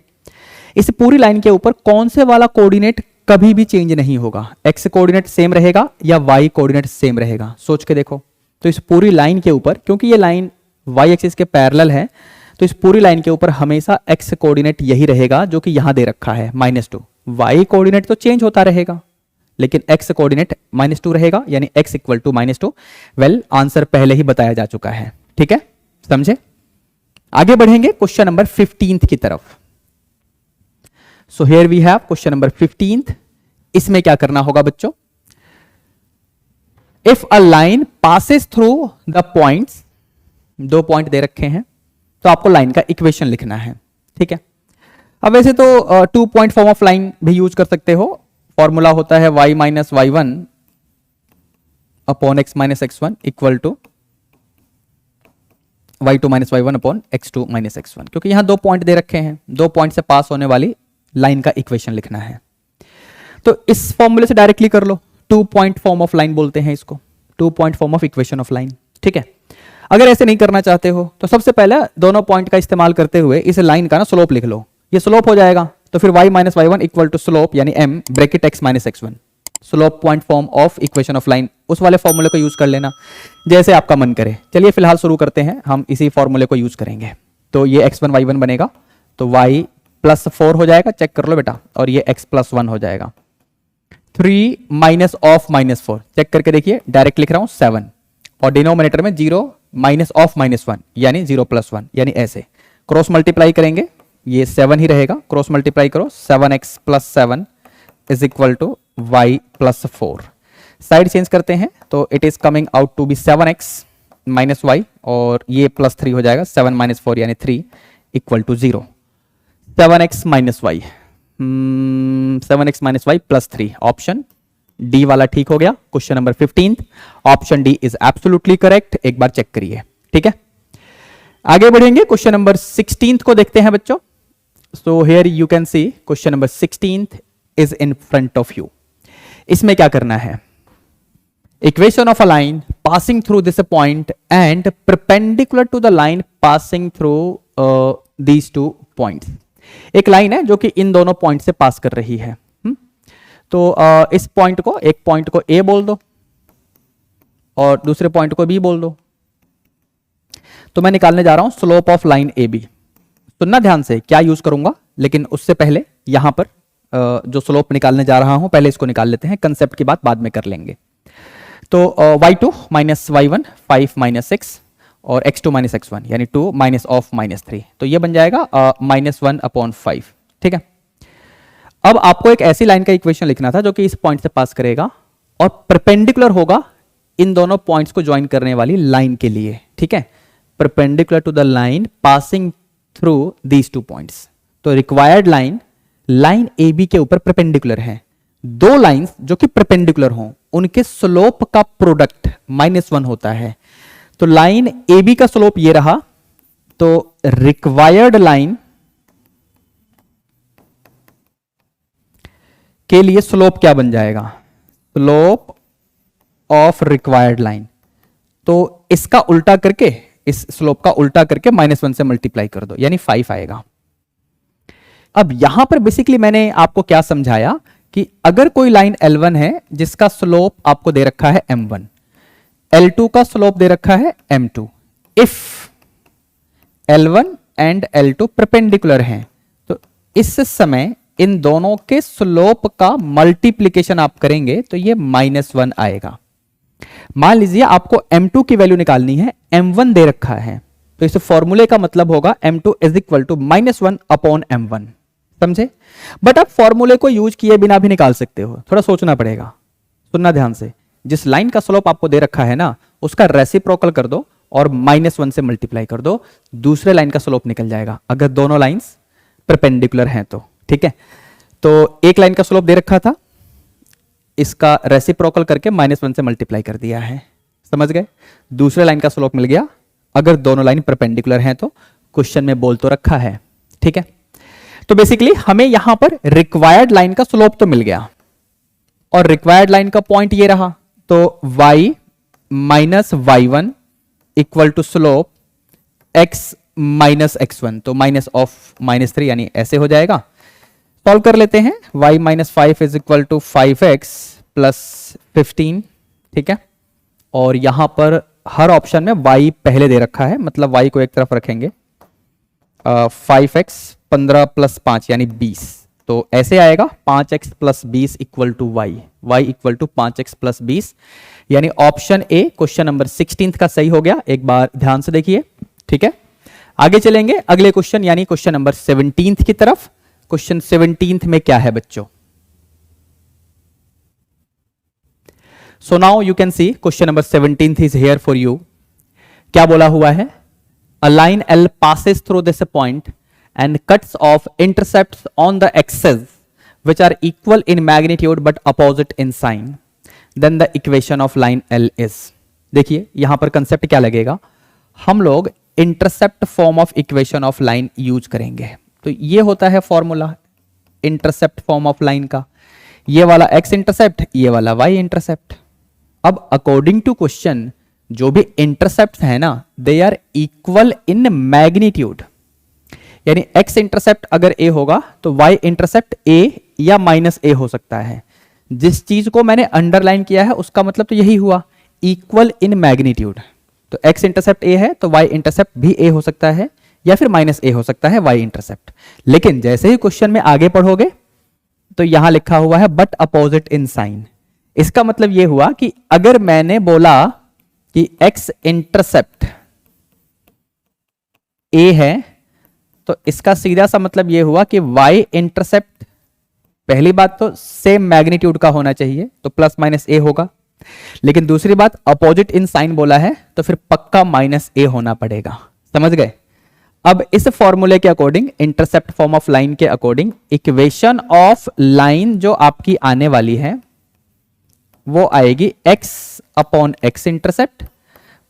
इस पूरी लाइन के ऊपर कौन से वाला कोऑर्डिनेट कभी भी चेंज नहीं होगा? एक्स कोऑर्डिनेट सेम रहेगा या वाई कोऑर्डिनेट सेम रहेगा? सोच के देखो। तो इस पूरी लाइन के ऊपर, क्योंकि ये लाइन वाई एक्सिस के पैरेलल है, तो इस पूरी लाइन के ऊपर हमेशा एक्स कोऑर्डिनेट यही रहेगा जो कि यहां दे रखा है -2। वाई कोऑर्डिनेट तो चेंज होता रहेगा, लेकिन एक्स कोऑर्डिनेट -2 रहेगा, यानी x equal to -2। Well, answer पहले ही बताया जा चुका है, ठीक है, समझे? आगे बढ़ेंगे क्वेश्चन नंबर 15 की तरफ। So here we have question number 15। इसमें क्या करना होगा बच्चों? If a line passes through the points, दो पॉइंट दे रखे हैं तो आपको लाइन का इक्वेशन लिखना है, ठीक है। अब वैसे तो 2 पॉइंट फॉर्म ऑफ लाइन भी यूज कर सकते हो। फॉर्मूला होता है y minus y one upon x minus x one equal to y2 minus y one upon x2 minus x one, क्योंकि यहां दो पॉइंट दे रखे हैं, दो पॉइंट से पास होने वाली लाइन का इक्वेशन लिखना है। तो इस फॉर्मूले से डायरेक्टली कर लो, 2 पॉइंट फॉर्म ऑफ लाइन बोलते हैं इसको, 2 point form of equation of line, ठीक है। अगर ऐसे नहीं करना चाहते हो तो सबसे पहले दोनों पॉइंट का इस्तेमाल करते हुए इस लाइन का ना स्लोप लिख लो, ये स्लोप हो जाएगा। तो फिर y minus y one equal to slope यानी m bracket x minus x one, slope point form of equation of line, उस वाले फॉर्मूले को यूज कर लेना जैसे आपका मन करे। चलिए फिलहाल शुरू करते हैं, हम इसी फॉर्मूले को यूज करेंगे। तो ये x1 y1 बनेगा, तो y प्लस 4 हो जाएगा, चेक कर लो बेटा, और ये x प्लस 1 हो जाएगा। 3 माइनस ऑफ माइनस 4, चेक करके देखिए, डायरेक्ट लिख रहा हूं 7, और डिनोमिनेटर में 0 माइनस ऑफ माइनस 1 यानी 0 प्लस 1, यानी ऐसे क्रॉस मल्टीप्लाई करेंगे, ये 7 ही रहेगा, क्रॉस मल्टीप्लाई करो, 7x plus 7 is equal to y plus 4। Side change करते हैं तो it is coming out to be 7x minus y, और ये प्लस 3 हो जाएगा, 7 माइनस 4 यानी 3 equal to 0। 7x minus y, 7x minus y plus 3, option D वाला ठीक हो गया। Question number 15, option D is absolutely correct, एक बार चेक करिए, ठीक है। आगे बढ़ेंगे, क्वेश्चन नंबर 16 को देखते हैं बच्चों। So here you can see question number 16 is in front of you. इसमें क्या करना है, equation of a line passing through this point and perpendicular to the line passing through these two points. एक line है जो कि इन दोनों point से पास कर रही है। तो इस पॉइंट को, एक पॉइंट को ए बोल दो और दूसरे पॉइंट को बी बोल दो। तो मैं निकालने जा रहा हूं slope of line A B. सुनना ध्यान से क्या यूज करूंगा, लेकिन उससे पहले यहां पर जो स्लोप निकालने जा रहा हूं पहले इसको निकाल लेते हैं, कंसेप्ट की बात बाद में कर लेंगे। तो y2 minus y one 5 minus 6 और x2 माइनस एक्स वन यानी 2 माइनस ऑफ माइनस 3, तो ये बन जाएगा माइनस 1 अपॉन 5, ठीक है। अब आपको एक ऐसी लाइन का इक्वेशन लिखना था जो कि इस पॉइंट से पास करेगा और परपेंडिकुलर होगा इन दोनों पॉइंट्स को ज्वाइन करने वाली लाइन के लिए, ठीक है। Perpendicular to the line passing through these two points. तो required line, line A B के ऊपर परपेंडिकुलर है, दो लाइंस जो कि परपेंडिकुलर हों उनके स्लोप का प्रोडक्ट -1 होता है। तो लाइन ए बी का स्लोप ये रहा, तो रिक्वायर्ड लाइन के लिए स्लोप क्या बन जाएगा, स्लोप ऑफ रिक्वायर्ड लाइन। तो इसका उल्टा करके, इस स्लोप का उल्टा करके -1 से मल्टीप्लाई कर दो यानी 5 आएगा। अब यहां पर बेसिकली मैंने आपको क्या समझाया कि अगर कोई लाइन L1 है जिसका स्लोप आपको दे रखा है M1, L2 का स्लोप दे रखा है M2, if L1 and L2 perpendicular हैं तो इस समय इन दोनों के स्लोप का मल्टीप्लीकेशन आप करेंगे तो ये -1 आएगा। मान लीजिए आपको M2 की वैल्यू निकालनी है, M1 दे रखा है, तो इस फॉर्मूले का मतलब होगा M2 is equal to -1 upon M1, समझे। बट आप फॉर्मूले को यूज किए बिना भी निकाल सकते हो, थोड़ा सोचना पड़ेगा। सुनना ध्यान से, जिस लाइन का स्लोप आपको दे रखा है ना उसका रेसिप्रोकल कर दो और -1 से मल्टीप्लाई कर दो, दूसरे लाइन का स्लोप निकल जाएगा अगर दोनों लाइंस परपेंडिकुलर हैं तो, ठीक है। तो एक लाइन का स्लोप दे रखा था, इसका रेसिप्रोकल करके -1 से मल्टीप्लाई कर दिया है, समझ गए। दूसरे लाइन का स्लोप मिल गया अगर दोनों लाइन परपेंडिकुलर हैं तो, क्वेश्चन में बोल तो रखा है, ठीक है। तो बेसिकली हमें यहां पर रिक्वायर्ड लाइन का स्लोप तो मिल गया और रिक्वायर्ड लाइन का पॉइंट ये रहा, तो y minus y one equal to slope x minus x1, तो माइनस ऑफ -3 यानी ऐसे हो जाएगा। सॉल्व कर लेते हैं, y minus 5 is equal to 5x plus 15, ठीक है। और यहां पर हर ऑप्शन में y पहले दे रखा है, मतलब y को एक तरफ रखेंगे, 5x 15 प्लस 5 यानी 20, तो ऐसे आएगा 5x plus 20 equal to y equal to 5x plus 20, यानी ऑप्शन ए क्वेश्चन नंबर 16 का सही हो गया। एक बार ध्यान से देखिए, ठीक है। आगे चलेंगे अगले क्वेश्चन यानी क्वेश्चन नंबर 17 की तरफ। क्वेश्चन 17 में क्या है बच्चों, so now you can see question number 17 is here for you. क्या बोला हुआ है? अ line L passes through this point and cuts off intercepts on the axes which are equal in magnitude but opposite in sign. Then the equation of line L is. देखिए यहां पर concept क्या लगेगा, हम लोग intercept form of equation of line use करेंगे. तो ये होता है formula intercept form of line का, ये वाला x इंटरसेप्ट, ये वाला y इंटरसेप्ट. अब अकॉर्डिंग टू क्वेश्चन जो भी इंटरसेप्ट है ना, they are equal in magnitude. यानी x इंटरसेप्ट अगर a होगा तो y इंटरसेप्ट a या माइनस a हो सकता है. जिस चीज को मैंने अंडरलाइन किया है उसका मतलब तो यही हुआ, इक्वल इन मैग्नीट्यूड. तो x इंटरसेप्ट a है तो y इंटरसेप्ट भी a हो सकता है या फिर माइनस a हो सकता है y इंटरसेप्ट. लेकिन जैसे ही क्वेश्चन में आगे पढ़ोगे तो यहां लिखा हुआ है बट अपोजिट इन साइन. इसका मतलब यह हुआ कि अगर मैंने बोला कि x इंटरसेप्ट a है तो इसका सीधा सा मतलब यह हुआ कि y इंटरसेप्ट पहली बात तो सेम मैग्नीट्यूड का होना चाहिए तो प्लस माइनस a होगा. लेकिन दूसरी बात अपोजिट इन साइन बोला है तो फिर पक्का माइनस a होना पड़ेगा. समझ गए? अब इस फॉर्मूले के according, intercept form of line के अकॉर्डिंग, इक्वेशन ऑफ लाइन जो आपकी आने वाली है वो आएगी x upon x intercept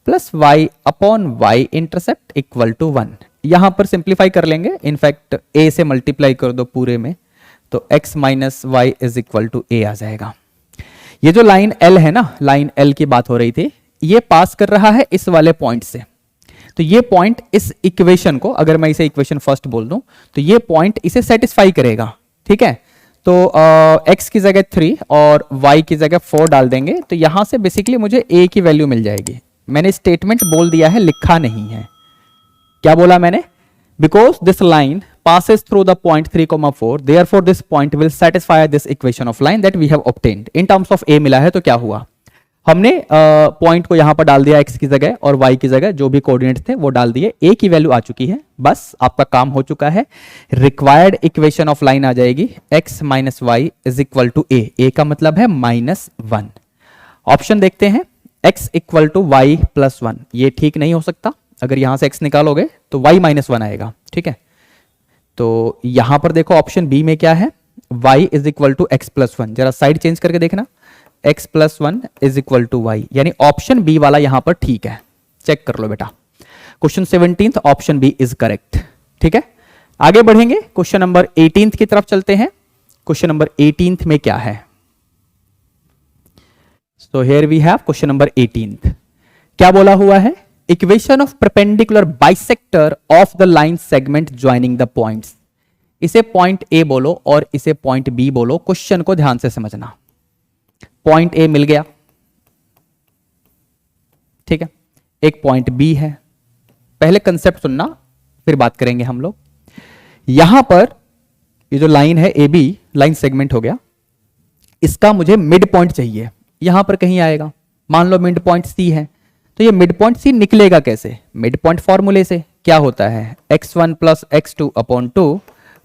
plus y upon y intercept equal to 1. यहां पर सिंप्लीफाई कर लेंगे, इनफैक्ट a से मल्टीप्लाई कर दो पूरे में तो x minus y is equal to a आ जाएगा. ये जो लाइन L है ना, लाइन L की बात हो रही थी, ये पास कर रहा है इस वाले पॉइंट से. तो ये पॉइंट इस इक्वेशन को, अगर मैं इसे इक्वेशन फर्स्ट बोल दूं तो ये पॉइंट इसे सेटिस्फाई करेगा. ठीक है, तो x की जगह 3 और y की जगह 4 डाल देंगे तो यहां से बेसिकली मुझे a की वैल्यू मिल जाएगी. मैंने स्टेटमेंट बोल दिया है, लिखा नहीं है. क्या बोला मैंने? Because this line passes through the point 3,4, therefore this point will satisfy this equation of line that we have obtained. in terms of a मिला है तो क्या हुआ, हमने पॉइंट को यहां पर डाल दिया x की जगह और y की जगह जो भी कोऑर्डिनेट थे वो डाल दिए. a की वैल्यू आ चुकी है, बस आपका काम हो चुका है. रिक्वायर्ड इक्वेशन ऑफ लाइन आ जाएगी x minus y is equal to a का मतलब है -1. ऑप्शन देखते हैं, x equal to y plus 1. ये ठीक नहीं हो सकता, अगर यहां से x निकालोगे तो y -1 आएगा. ठीक है, तो यहां पर देखो ऑप्शन बी में क्या है, y is equal to x plus 1. जरा साइड चेंज करके देखना, x plus 1 is equal to y, यानी ऑप्शन बी वाला यहां पर ठीक है. चेक कर लो बेटा, question 17 option B is correct. ठीक है, आगे बढ़ेंगे, क्वेश्चन नंबर 18 की तरफ चलते हैं. क्वेश्चन नंबर 18 में क्या है? So here we have question number 18. क्या बोला हुआ है? Equation of perpendicular bisector of the line segment joining the points. इसे पॉइंट ए बोलो और इसे पॉइंट बी बोलो. क्वेश्चन को ध्यान से समझना. पॉइंट ए मिल गया, ठीक है, एक पॉइंट बी है. पहले कंसेप्ट सुनना फिर बात करेंगे हम लोग. यहां पर ये जो लाइन है ए बी, लाइन सेगमेंट हो गया, इसका मुझे मिड पॉइंट चाहिए. यहां पर कहीं आएगा, मान लो मिड पॉइंट सी है, तो ये मिड पॉइंट सी निकलेगा कैसे? मिड पॉइंट फॉर्मूले से. क्या होता है? x1 plus x2 upon 2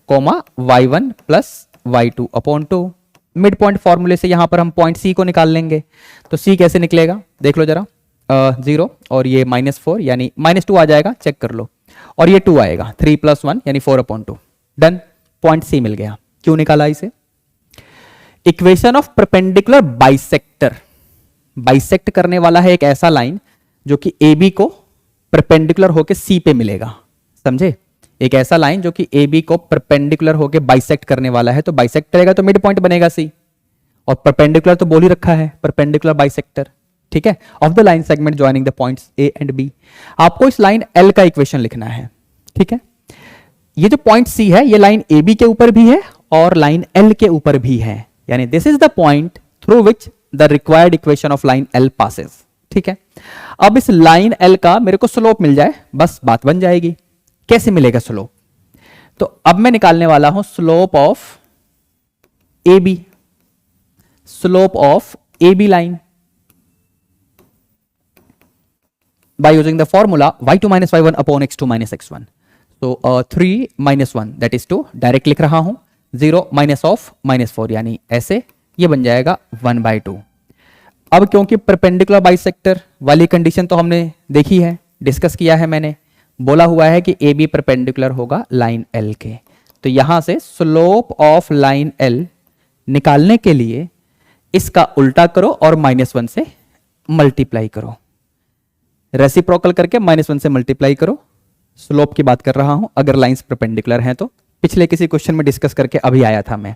comma y1 plus y2 upon 2. Midpoint फॉर्मूले से यहां पर हम पॉइंट सी को निकाल लेंगे. तो सी कैसे निकलेगा देख लो जरा, 0 और ये -4 यानी -2 आ जाएगा. चेक कर लो, और ये 2 आएगा, 3 प्लस 1 यानी 4 अपॉन 2. डन, पॉइंट सी मिल गया. क्यों निकाला इसे? Equation of perpendicular bisector. Bisect करने वाला है एक ऐसा लाइन जो कि ए बी को परपेंडिकुलर होके सी पे मिलेगा. समझे? एक ऐसा लाइन जो कि ए बी को परपेंडिकुलर होके बाइसेक्ट करने वाला है, तो बाइसेक्ट करेगा तो मिड पॉइंट बनेगा सी, और परपेंडिकुलर तो बोल ही रखा है, परपेंडिकुलर बाइसेक्टर. ठीक है, of the line segment joining the points A and B. आपको इस लाइन एल का इक्वेशन लिखना है. ठीक है, ये जो पॉइंट सी है ये लाइन ए बी के ऊपर भी है और लाइन एल के ऊपर भी है, यानी this is the point through which the required equation of line L passes. ठीक है, अब इस लाइन एल का मेरे को स्लोप मिल जाए, बस बात बन जाएगी. कैसे मिलेगा स्लोप? तो अब मैं निकालने वाला हूं slope of A B, slope of A B line by using the formula y2 minus y1 upon x2 minus x1. So 3 minus 1 that is 2, direct लिख रहा हूं. 0 माइनस ऑफ -4 यानी ऐसे, ये बन जाएगा 1/2. अब क्योंकि परपेंडिकुलर बाइसेक्टर वाली कंडीशन तो हमने देखी है, डिस्कस किया है मैंने, बोला हुआ है कि ए बी परपेंडिकुलर होगा लाइन एल के, तो यहां से स्लोप ऑफ लाइन एल निकालने के लिए इसका उल्टा करो और -1 से मल्टीप्लाई करो, रेसिप्रोकल करके -1 से मल्टीप्लाई करो। स्लोप की बात कर रहा हूं, अगर लाइंस परपेंडिकुलर हैं तो, पिछले किसी क्वेश्चन में डिस्कस करके अभी आया था मैं।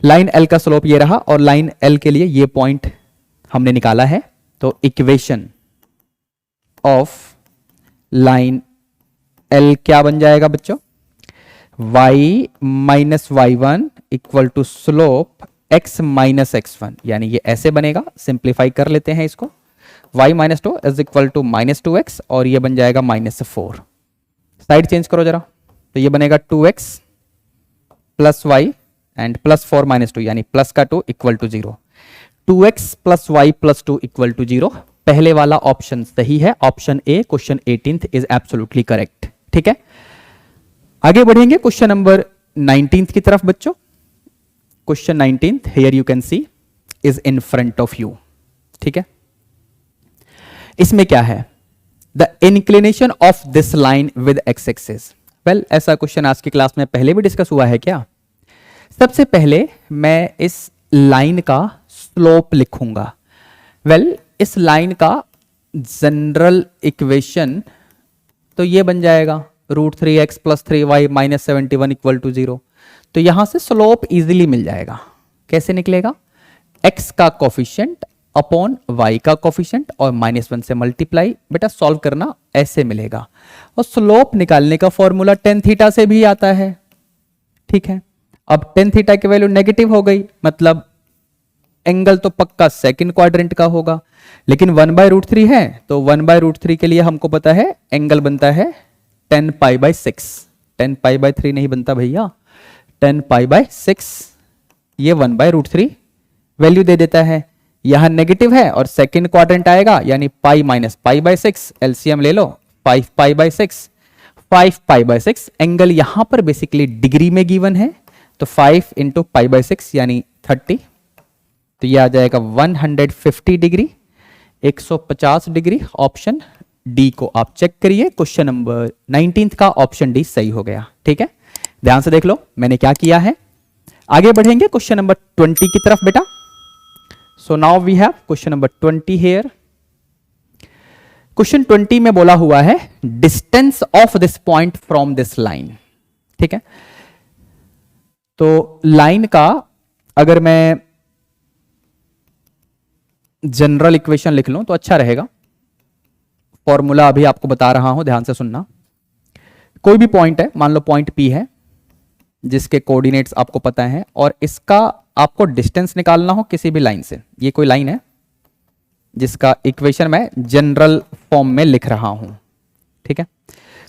लाइन एल का स्लोप ये रहा और लाइन एल के लिए ये पॉइंट हमने निकाला है, तो इक्वेशन ऑफ लाइन एल क्या बन जाएगा बच्चों, y minus y1 equal to slope x minus x1, यानी ये ऐसे बनेगा, सिंप्लीफाई कर लेते हैं इसको, y minus 2 is equal to -2x और ये बन जाएगा -4। साइड चेंज करो जरा, तो ये बनेगा 2x प्लस y एंड +4 -2 यानी प्लस का 2 equal to 0। 2x plus y plus 2 equal to 0, पहले वाला ऑप्शन सही है, option A question 18th is absolutely correct. ठीक है, आगे बढ़ेंगे क्वेश्चन नंबर 19th की तरफ बच्चों। Question 19th here you can C is in front of you. ठीक है, इसमें क्या है, the inclination of this line with X axis. Well, ऐसा क्वेश्चन आज की क्लास में पहले भी डिस्कस हुआ है क्या? सबसे पहले मैं इस लाइन का स्लोप लिखूंगा। वेल, इस लाइन का जनरल इक्वेशन तो ये बन जाएगा √3x + 3y - 71 इक्वल टू 0। तो यहां से स्लोप इजीली मिल जाएगा। कैसे निकलेगा? x का कोफिशिएंट अपॉन y का कोफिशिएंट और -1 से मल्टीप्लाई। बेटा सॉल्व करना ऐसे मिलेगा, और स्लोप निकालने का फॉर्मूला tan थीटा से भी आता है। ठीक है, अब tan थीटा की वैल्यू नेगेटिव हो गई, मतलब एंगल तो पक्का सेकंड क्वाड्रेंट का होगा, लेकिन 1/√3 है, तो 1/√3 के लिए हमको पता है एंगल बनता है tan π/6। tan π/3 नहीं बनता भैया, tan π/6, ये 1/√3 वैल्यू दे देता है। यहां नेगेटिव है और सेकंड क्वाड्रेंट आएगा, यानी पाई माइनस π/6, एलसीएम ले लो, 5π/6, 5π/6। एंगल यहां पर बेसिकली डिग्री में गिवन है, तो 5 × π/6 यानी 30, तो ये आ जाएगा 150 डिग्री, 150 डिग्री। ऑप्शन डी को आप चेक करिए, क्वेश्चन नंबर 19 का ऑप्शन डी सही हो गया। ठीक है, ध्यान से देख लो मैंने क्या किया है। आगे बढ़ेंगे क्वेश्चन नंबर 20 की तरफ बेटा। So now we have question number 20 here. Question 20 में बोला हुआ है distance of this point from this line. ठीक है, तो लाइन का अगर मैं जनरल इक्वेशन लिख लूं तो अच्छा रहेगा। फॉर्मूला अभी आपको बता रहा हूं, ध्यान से सुनना। कोई भी पॉइंट है, मान लो पॉइंट P है, जिसके कोऑर्डिनेट्स आपको पता है, और इसका आपको डिस्टेंस निकालना हो किसी भी लाइन से। ये कोई लाइन है जिसका इक्वेशन मैं जनरल फॉर्म में लिख रहा हूं। ठीक है,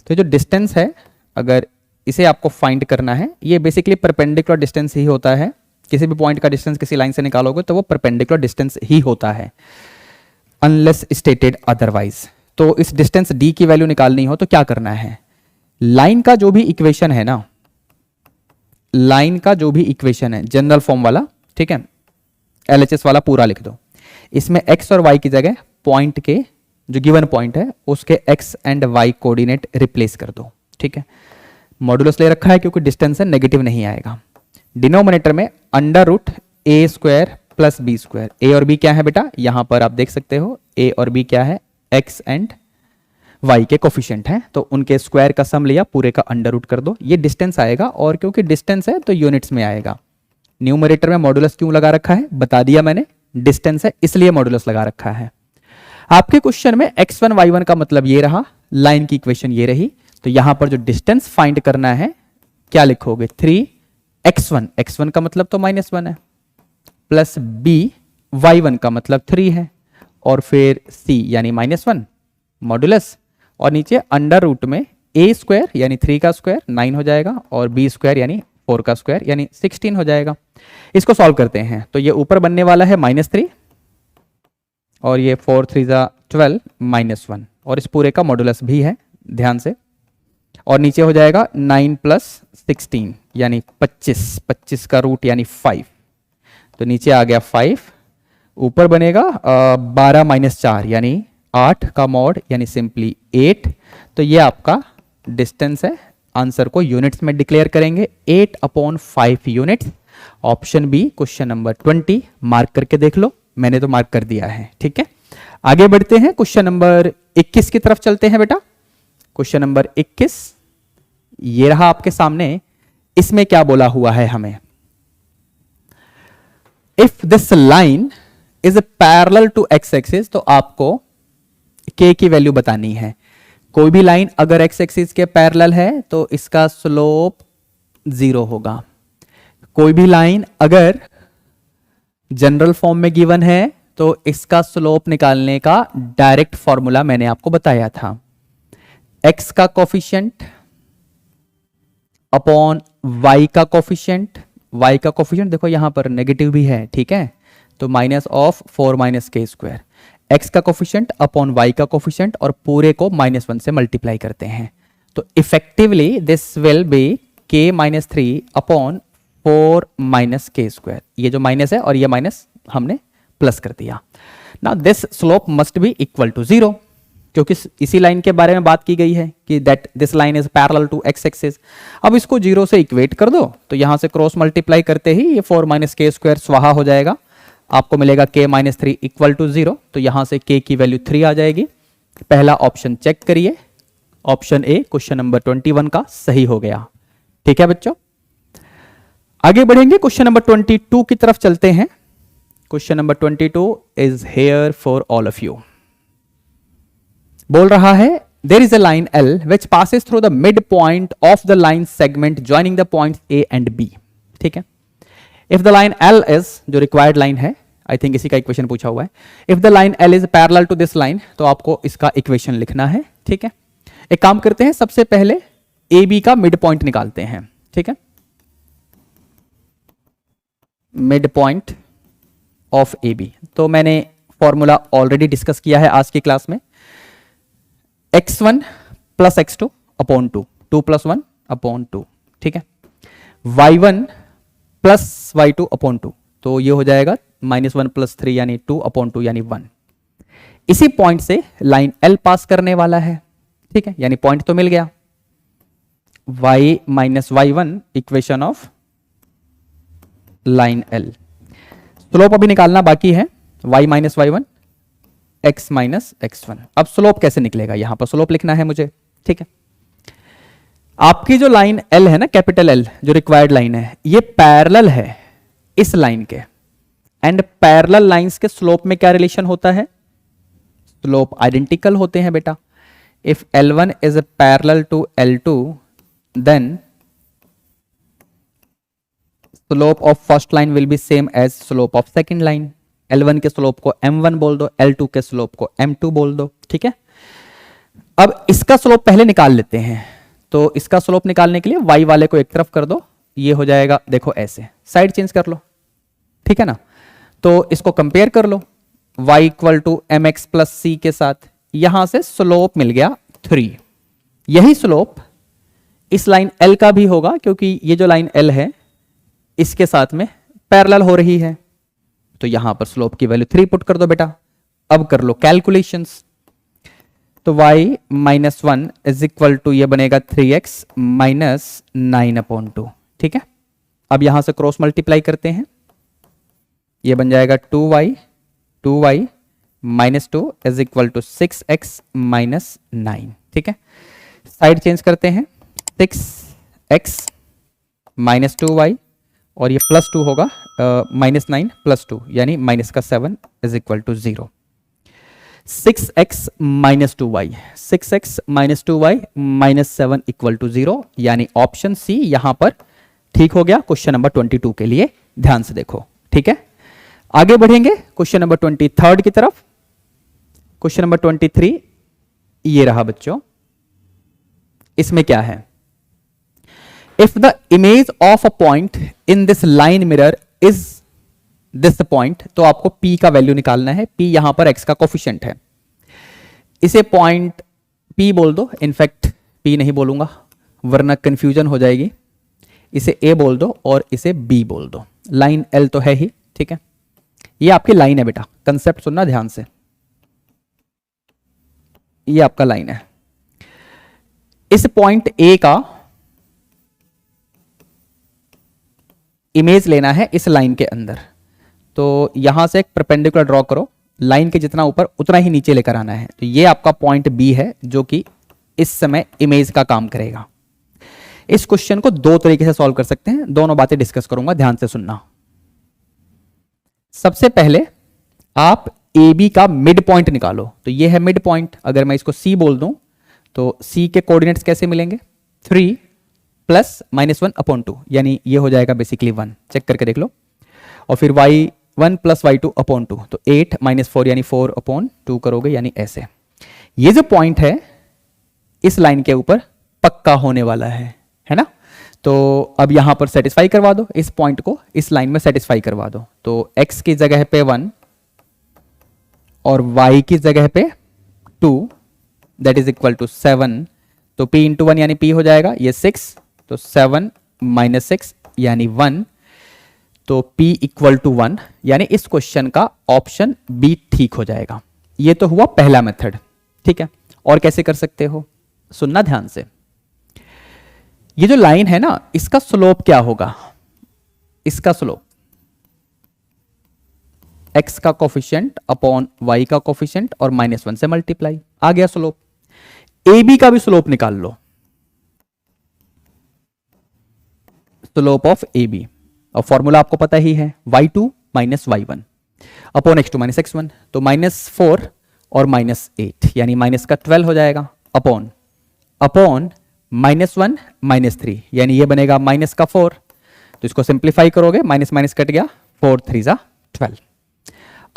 तो जो डिस्टेंस है, अगर इसे आपको फाइंड करना है, ये बेसिकली परपेंडिकुलर डिस्टेंस ही होता है। किसी भी पॉइंट का डिस्टेंस किसी लाइन से निकालोगे तो वो परपेंडिकुलर डिस्टेंस ही होता है, अनलेस स्टेटेड अदरवाइज। तो इस डिस्टेंस d की वैल्यू निकालनी हो तो क्या करना है, लाइन का जो भी इक्वेशन है ना, लाइन का जो भी इक्वेशन है जनरल फॉर्म वाला, ठीक है, LHS वाला पूरा लिख दो। इसमें x और y की जगह पॉइंट के जो गिवन पॉइंट है उसके x and y coordinate replace कर दो। ठीक है, मॉडुलस ले रखा है क्योंकि डिस्टेंस है, नेगेटिव नहीं आएगा। डिनोमिनेटर में √a² + b²। a और b क्या है बेटा, यहां पर आप देख सकते हो a और b क्या है, x एंड y के कोफिशिएंट हैं, तो उनके स्क्वायर का सम लिया, पूरे का अंडर रूट कर दो, ये डिस्टेंस आएगा। और क्योंकि डिस्टेंस है तो यूनिट्स में आएगा। न्यूमरेटर में मॉडुलस क्यों लगा रखा है बता दिया मैंने, डिस्टेंस है इसलिए मॉडुलस लगा रखा है। आपके क्वेश्चन में x1 y1 का मतलब ये रहा, लाइन की इक्वेशन ये रही, तो यहां पर जो डिस्टेंस फाइंड करना है क्या लिखोगे, 3x1, x1 का मतलब तो -1 है, प्लस b, y1 का मतलब 3 है, और फिर c यानी -1 मॉडुलस, और नीचे अंडर रूट में a² यानी 3 का स्क्वायर 9 हो जाएगा, और b² यानी 4 का स्क्वायर यानी 16 हो जाएगा। इसको सॉल्व करते हैं तो ये ऊपर बनने वाला है -3, और ये 4 3 12 -1, और इस पूरे का मॉडुलस भी है ध्यान से, और नीचे हो जाएगा 9 + 16 यानी 25, 25 का रूट यानी 5, तो नीचे आ गया 5, ऊपर बनेगा 12 माइनस 4 यानी 8 का मॉड यानी सिंपली 8। तो ये आपका डिस्टेंस है। आंसर को यूनिट्स में डिक्लेयर करेंगे 8/5 units. Option B question number 20 mark करके देख लो, मैंने तो मार्क कर दिया है। ठीक है, आगे बढ़ते हैं, क्वेश्चन नंबर 21 की तरफ चलते हैं बेटा। क्वेश्चन नंबर 21 ये रहा आपके सामने। इसमें क्या बोला हुआ है हमें, if this line is parallel to x axis, तो आपको k की वैल्यू बतानी है। कोई भी लाइन अगर एक्स एक्सिस के पैरेलल है तो इसका स्लोप 0 होगा। कोई भी लाइन अगर जनरल फॉर्म में गिवन है तो इसका स्लोप निकालने का डायरेक्ट फॉर्मूला मैंने आपको बताया था, x का कोफिशिएंट अपॉन y का कोफिशिएंट। y का कोफिशिएंट देखो यहां पर नेगेटिव भी है, ठीक है, तो माइनस ऑफ 4 माइनस के स्क्वायर। x का कोफिशिएंट अपॉन y का कोफिशिएंट और पूरे को -1 से मल्टीप्लाई करते हैं, तो effectively this will B k minus 3 upon 4 minus के स्क्वायर। ये जो माइनस है और ये माइनस हमने प्लस कर दिया। Now this slope must be equal to 0, क्योंकि इसी लाइन के बारे में बात की गई है कि that this line is parallel to x axis. अब इसको 0 से इक्वेट कर दो, तो यहां से क्रॉस मल्टीप्लाई करते ही ये 4 माइनस के स्क्वायर स्वाहा हो जाएगा, आपको मिलेगा k माइनस 3 इक्वल टू 0। तो यहां से k की वैल्यू 3 आ जाएगी। पहला ऑप्शन चेक करिए, ऑप्शन ए क्वेश्चन नंबर 21 का सही हो गया। ठीक है बच्चों, आगे बढ़ेंगे, क्वेश्चन नंबर 22 की तरफ चलते हैं। Question number 22 is here for all of you. बोल रहा है there is a line L which passes through the midpoint of the line segment joining the points A and B। ठीक है, if the line L is, जो required line है, I think इसी का equation पूछा हुआ है, if the line L is parallel to this line, तो आपको इसका इक्वेशन लिखना है। ठीक है, एक काम करते हैं, सबसे पहले AB का मिड पॉइंट निकालते हैं। ठीक है, मिड पॉइंट ऑफ AB, तो मैंने फॉर्मूला ऑलरेडी डिस्कस किया है आज की क्लास में, x1 plus x2 upon 2, 2 plus 1 upon 2। ठीक है, y1 प्लस y2 अपॉन 2, तो ये हो जाएगा -1 प्लस 3 यानी 2 अपॉन 2 यानी 1। इसी पॉइंट से लाइन L पास करने वाला है। ठीक है, यानी पॉइंट तो मिल गया, y minus y1 equation of line L। Slope अभी निकालना बाकी है, y minus y1 x minus x1। अब स्लोप कैसे निकलेगा, यहां पर स्लोप लिखना है मुझे। ठीक है, आपकी जो लाइन L है ना, कैपिटल L जो रिक्वायर्ड लाइन है, ये पैरेलल है इस लाइन के, एंड पैरेलल लाइंस के स्लोप में क्या रिलेशन होता है, स्लोप आइडेंटिकल होते हैं बेटा। If L1 is parallel to L2 then slope of first line will be same as slope of second line. L1 के स्लोप को M1 बोल दो, L2 के स्लोप को M2 बोल दो। ठीक है, अब इसका स्लोप पहले निकाल लेते हैं, तो इसका स्लोप निकालने के लिए y वाले को एक तरफ कर दो, ये हो जाएगा देखो ऐसे, साइड चेंज कर लो। ठीक है ना, तो इसको कंपेयर कर लो y equal to mx plus c के साथ, यहां से स्लोप मिल गया 3। यही स्लोप इस लाइन L का भी होगा, क्योंकि ये जो लाइन L है इसके साथ में पैरेलल हो रही है, तो यहां पर स्लोप की वैल्यू 3 पुट कर दो बेटा। अब कर लो कैलकुलेशंस, तो y minus 1 is equal to ये बनेगा 3x माइनस 9/2। ठीक है, अब यहां से क्रॉस मल्टीप्लाई करते हैं, ये बन जाएगा 2y minus 2 is equal to 6x minus 9। ठीक है, साइड चेंज करते हैं, 6x माइनस 2y और ये प्लस 2 होगा, -9 प्लस 2 यानी माइनस का 7 is equal to 0। 6x minus 2y, 6x minus 2y minus 7 equal to 0, यानी ऑप्शन सी यहां पर ठीक हो गया क्वेश्चन नंबर 22 के लिए। ध्यान से देखो। ठीक है, आगे बढ़ेंगे क्वेश्चन नंबर 23 की तरफ। क्वेश्चन नंबर 23 ये रहा बच्चों, इसमें क्या है, if the image of a point in this line mirror is this point, तो आपको p का वैल्यू निकालना है। p यहां पर x का कोफिशिएंट है, इसे पॉइंट p बोल दो, इनफैक्ट p नहीं बोलूंगा वरना कंफ्यूजन हो जाएगी, इसे a बोल दो और इसे b बोल दो। लाइन L तो है ही, ठीक है, ये आपकी लाइन है बेटा, कंसेप्ट सुनना ध्यान से। ये आपका लाइन है, इस पॉइंट ए का इमेज लेना है इस लाइन के अंदर। तो यहां से एक परपेंडिकुलर ड्रॉ करो, लाइन के जितना ऊपर उतना ही नीचे लेकर आना है। तो ये आपका पॉइंट बी है जो कि इस समय इमेज का काम करेगा। इस क्वेश्चन को दो तरीके से सॉल्व कर सकते हैं, दोनों बातें डिस्कस करूंगा, ध्यान से सुनना। सबसे पहले आप ए बी का मिड पॉइंट निकालो। तो ये है मिड पॉइंट, अगर मैं इसको सी बोल दूं तो सी के कोऑर्डिनेट्स कैसे मिलेंगे, 3 प्लस -1/2, यानी ये हो जाएगा बेसिकली 1, चेक करके देख लो। और फिर y1 प्लस y2/2, तो 8 - 4 यानी 4/2 करोगे, यानी ऐसे। ये जो पॉइंट है इस लाइन के ऊपर पक्का होने वाला है ना। तो अब यहां पर सेटिस्फाई करवा दो, इस पॉइंट को इस लाइन में सेटिस्फाई करवा दो। तो x की जगह पे 1 और y की जगह पे 2, दैट इज इक्वल टू 7। तो p इंटू 1 यानी p हो जाएगा, ये 6, तो 7 - 6 यानी 1। तो p इक्वल टू 1, यानी इस क्वेश्चन का ऑप्शन बी ठीक हो जाएगा। ये तो हुआ पहला मेथड, ठीक है। और कैसे कर सकते हो, सुनना ध्यान से। ये जो लाइन है ना, इसका स्लोप क्या होगा, इसका स्लोप x का कोफिशिएंट अपॉन y का कोफिशिएंट और -1 से मल्टीप्लाई, आ गया स्लोप। ए बी का भी स्लोप निकाल लो, स्लोप ऑफ ए बी, और फॉर्मूला आपको पता ही है, y2 - y1 upon x2 - x1। तो -4 और -8 यानी माइनस का 12 हो जाएगा, अपॉन -1 - 3 यानी ये बनेगा माइनस का 4। तो इसको सिंप्लीफाई करोगे, माइनस माइनस कट गया, 4 3 = 12।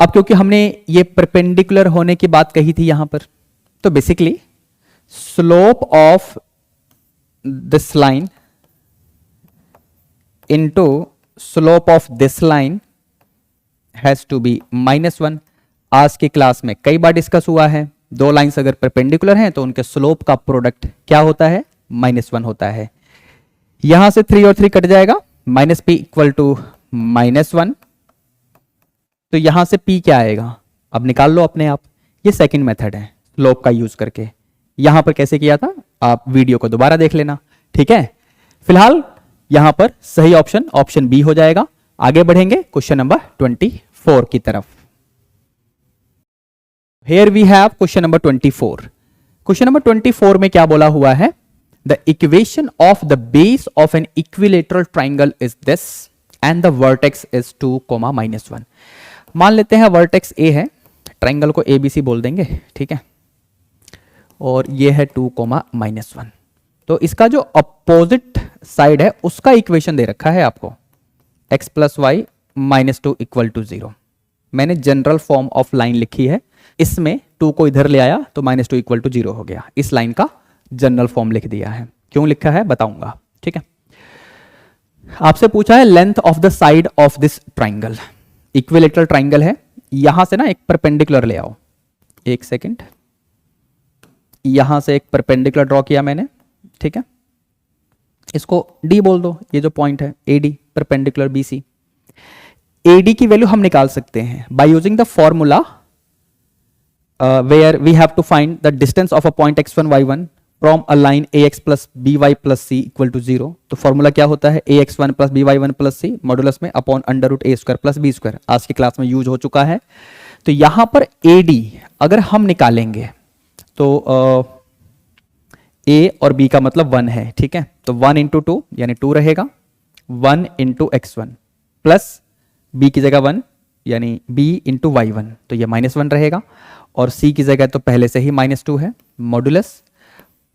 अब क्योंकि हमने ये परपेंडिकुलर होने की बात कही थी यहां पर, तो basically slope of this line into slope of this line has to be -1। आज की क्लास में कई बार डिस्कस हुआ है, दो लाइंस अगर परपेंडिकुलर हैं तो उनके स्लोप का प्रोडक्ट क्या होता है, -1 होता है। यहां से 3 और 3 कट जाएगा, -p इक्वल टू -1। तो यहां से p क्या आएगा, अब निकाल लो अपने आप। ये सेकंड मेथड है स्लोप का यूज करके। यहां पर कैसे किया था आप वीडियो को दोबारा देख लेना, ठीक है। फिलहाल यहां पर सही ऑप्शन ऑप्शन बी हो जाएगा। आगे बढ़ेंगे क्वेश्चन नंबर 24 की तरफ। Here we have question number 24. Question number 24 में क्या बोला हुआ है, the equation of the base of an equilateral triangle is this and the vertex is 2, -1. मान लेते हैं वर्टेक्स A है, ट्राइंगल को ABC बोल देंगे, ठीक है, और ये है 2, -1। तो इसका जो अपोजिट साइड है उसका इक्वेशन दे रखा है आपको, x + y - 2 = 0। मैंने जनरल फॉर्म ऑफ लाइन लिखी है, इसमें 2 को इधर ले आया तो -2 = 0 हो गया। इस लाइन का जनरल फॉर्म लिख दिया है, क्यों लिखा है बताऊंगा, ठीक है। आपसे पूछा है length of the side of this triangle, equilateral triangle है। यहां से ना एक परपेंडिकुलर ले आओ, एक सेकेंड, यहां से एक परपेंडिकुलर ड्रॉ किया मैंने, ठीक है। इसको डी बोल दो, ये जो पॉइंट है AD परपेंडिकुलर BC। AD की वैल्यू हम निकाल सकते हैं by using the formula where we have to find the distance of a point x1 y1 from a line ax plus by plus c equal to 0। तो formula क्या होता है, ax1 plus by1 plus c modulus में upon √a² plus b²। आज की class में use हो चुका है। तो यहां पर AD अगर हम निकालेंगे तो A और B का मतलब 1 है, ठीक है। तो 1 × 2 यानी 2 रहेगा, 1 × x1 प्लस B की जगह 1 यानी b × y1, तो ये -1 रहेगा। और c की जगह तो पहले से ही -2 है, मॉडुलस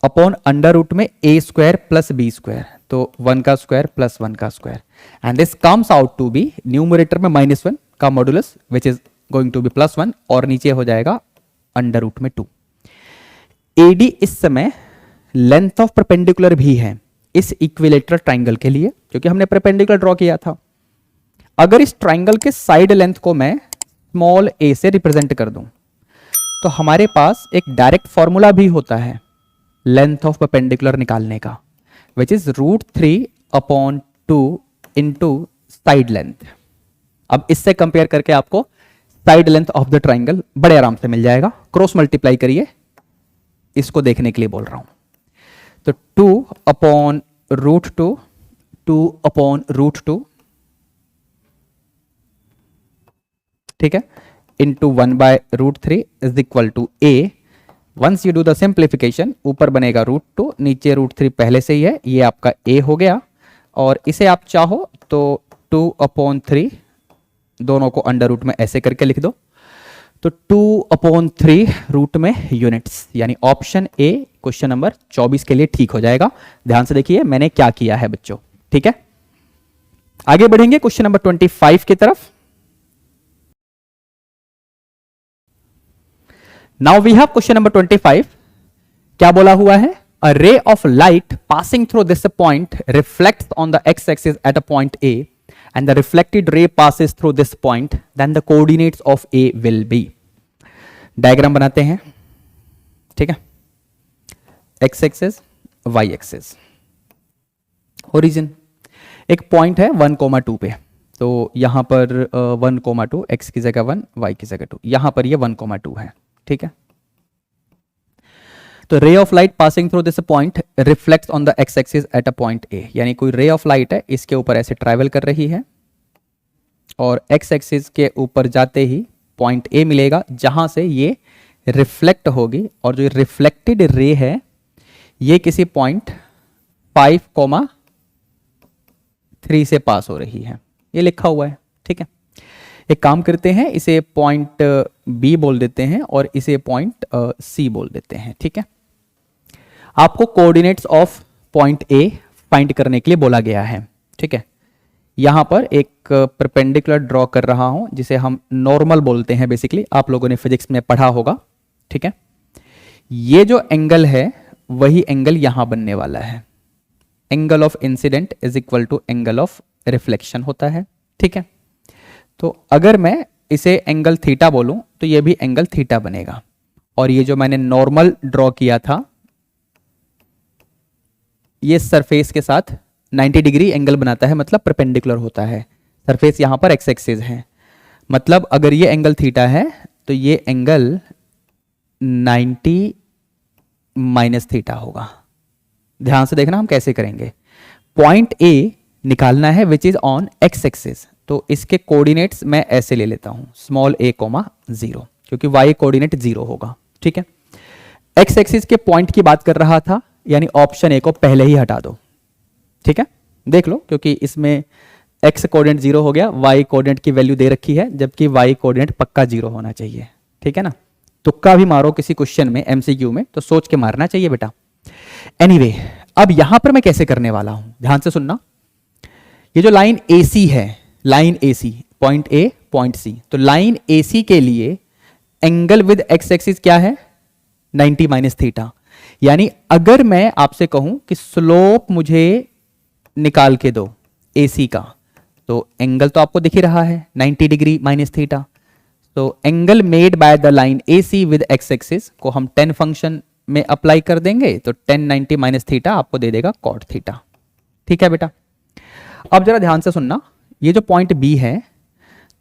अपॉन √ में a² प्लस b², तो 1 का स्क्वायर प्लस 1 का square, and this comes out to be numerator में -1 का modulus which is going to be +1 और नीचे हो जाएगा √ में 2। AD इस समय लेंथ ऑफ परपेंडिकुलर भी है इस इक्विलेटरल ट्राइंगल के लिए, क्योंकि हमने परपेंडिकुलर ड्रॉ किया था। अगर इस ट्राइंगल के साइड लेंथ को मैं स्मॉल a से रिप्रेजेंट कर दूं तो हमारे पास एक डायरेक्ट फॉर्मूला भी होता है लेंथ ऑफ परपेंडिकुलर निकालने का, विच इज √3/2 × साइड लेंथ। अब इससे कंपेयर करके आपको side length of the triangle बड़े आराम से मिल जाएगा। क्रॉस मल्टीप्लाई करिए, इसको देखने के लिए बोल रहा हूं। तो 2/√2, 2/√2, ठीक है, into 1/√3 is equal to a। Once you do the simplification, ऊपर बनेगा √2, नीचे √3 पहले से ही है, ये आपका a हो गया। और इसे आप चाहो तो 2/3 दोनों को अंडर रूट में ऐसे करके लिख दो, तो 2/3 रूट में यूनिट्स, यानी ऑप्शन ए क्वेश्चन नंबर 24 के लिए ठीक हो जाएगा। ध्यान से देखिए मैंने क्या किया है बच्चों, ठीक है। आगे बढ़ेंगे क्वेश्चन नंबर 25 की तरफ। Now we have question number 25। क्या बोला हुआ है? A ray of light passing through this point reflects on the x axis at a point A and the reflected ray passes through this point, then the coordinates of A will be। Diagram बनाते हैं, ठीक है। x axis, y axis, origin, एक point है 1,2 पे, तो यहां पर 1,2, x की जगह 1, y की जगह 2, यहां पर ये 1,2 है, ठीक है। तो रे of light passing through this point reflects on the x axis at a point ए, यानी कोई रे ऑफ लाइट है, इसके ऊपर ऐसे ट्रैवल कर रही है और एक्स एक्सिस के ऊपर जाते ही पॉइंट ए मिलेगा, जहां से ये रिफ्लेक्ट होगी। और जो रिफ्लेक्टेड रे है ये किसी पॉइंट 5,3 से पास हो रही है, ये लिखा हुआ है, ठीक है। एक काम करते हैं, इसे पॉइंट बी बोल देते हैं और इसे पॉइंट सी बोल देते हैं, ठीक है। आपको coordinates of point A find करने के लिए बोला गया है, ठीक है। यहां पर एक परपेंडिकुलर ड्रॉ कर रहा हूं, जिसे हम नॉर्मल बोलते हैं, बेसिकली आप लोगों ने फिजिक्स में पढ़ा होगा, ठीक है। ये जो एंगल है वही एंगल यहां बनने वाला है। Angle of incident is equal to angle of reflection होता है, ठीक है। तो अगर मैं इसे एंगल थीटा बोलूं तो ये भी एंगल थीटा बनेगा। और ये जो मैंने नॉर्मल ड्रॉ किया था, ये सरफेस के साथ 90 डिग्री एंगल बनाता है, मतलब परपेंडिकुलर होता है। सरफेस यहां पर एक्स एक्सिस है, मतलब अगर ये एंगल थीटा है तो ये एंगल 90 माइनस थीटा होगा। ध्यान से देखना हम कैसे करेंगे। पॉइंट ए निकालना है which is on x axis, तो इसके कोऑर्डिनेट्स मैं ऐसे ले लेता हूं, स्मॉल a, 0, क्योंकि y कोऑर्डिनेट 0 होगा, ठीक है। एक्स एक्सिस के पॉइंट की बात कर रहा था, यानी ऑप्शन ए को पहले ही हटा दो, ठीक है। देख लो, क्योंकि इसमें x कोऑर्डिनेट 0 हो गया, y कोऑर्डिनेट की वैल्यू दे रखी है, जबकि y कोऑर्डिनेट पक्का 0 होना चाहिए, ठीक है ना। तुक्का भी मारो किसी क्वेश्चन में, एमसीक्यू में, तो सोच के मारना चाहिए बेटा। एनीवे, अब यहां पर मैं कैसे करने वाला हूं, ध्यान से सुनना। ये जो लाइन AC है, line AC, point A point C, तो लाइन AC के लिए एंगल विद एक्स एक्सिस क्या है? 90 माइनस थीटा। यानी अगर मैं आपसे कहूं कि स्लोप मुझे निकाल के दो AC का, तो एंगल तो आपको दिख ही रहा है 90 डिग्री माइनस थीटा। तो angle made by the line AC with X axis को हम 10 फंक्शन में अप्लाई कर देंगे, तो 10 90 माइनस थीटा आपको दे देगा कॉट थीटा, ठीक है बेटा। अब जरा ध्यान से सुनना, ये जो पॉइंट B है,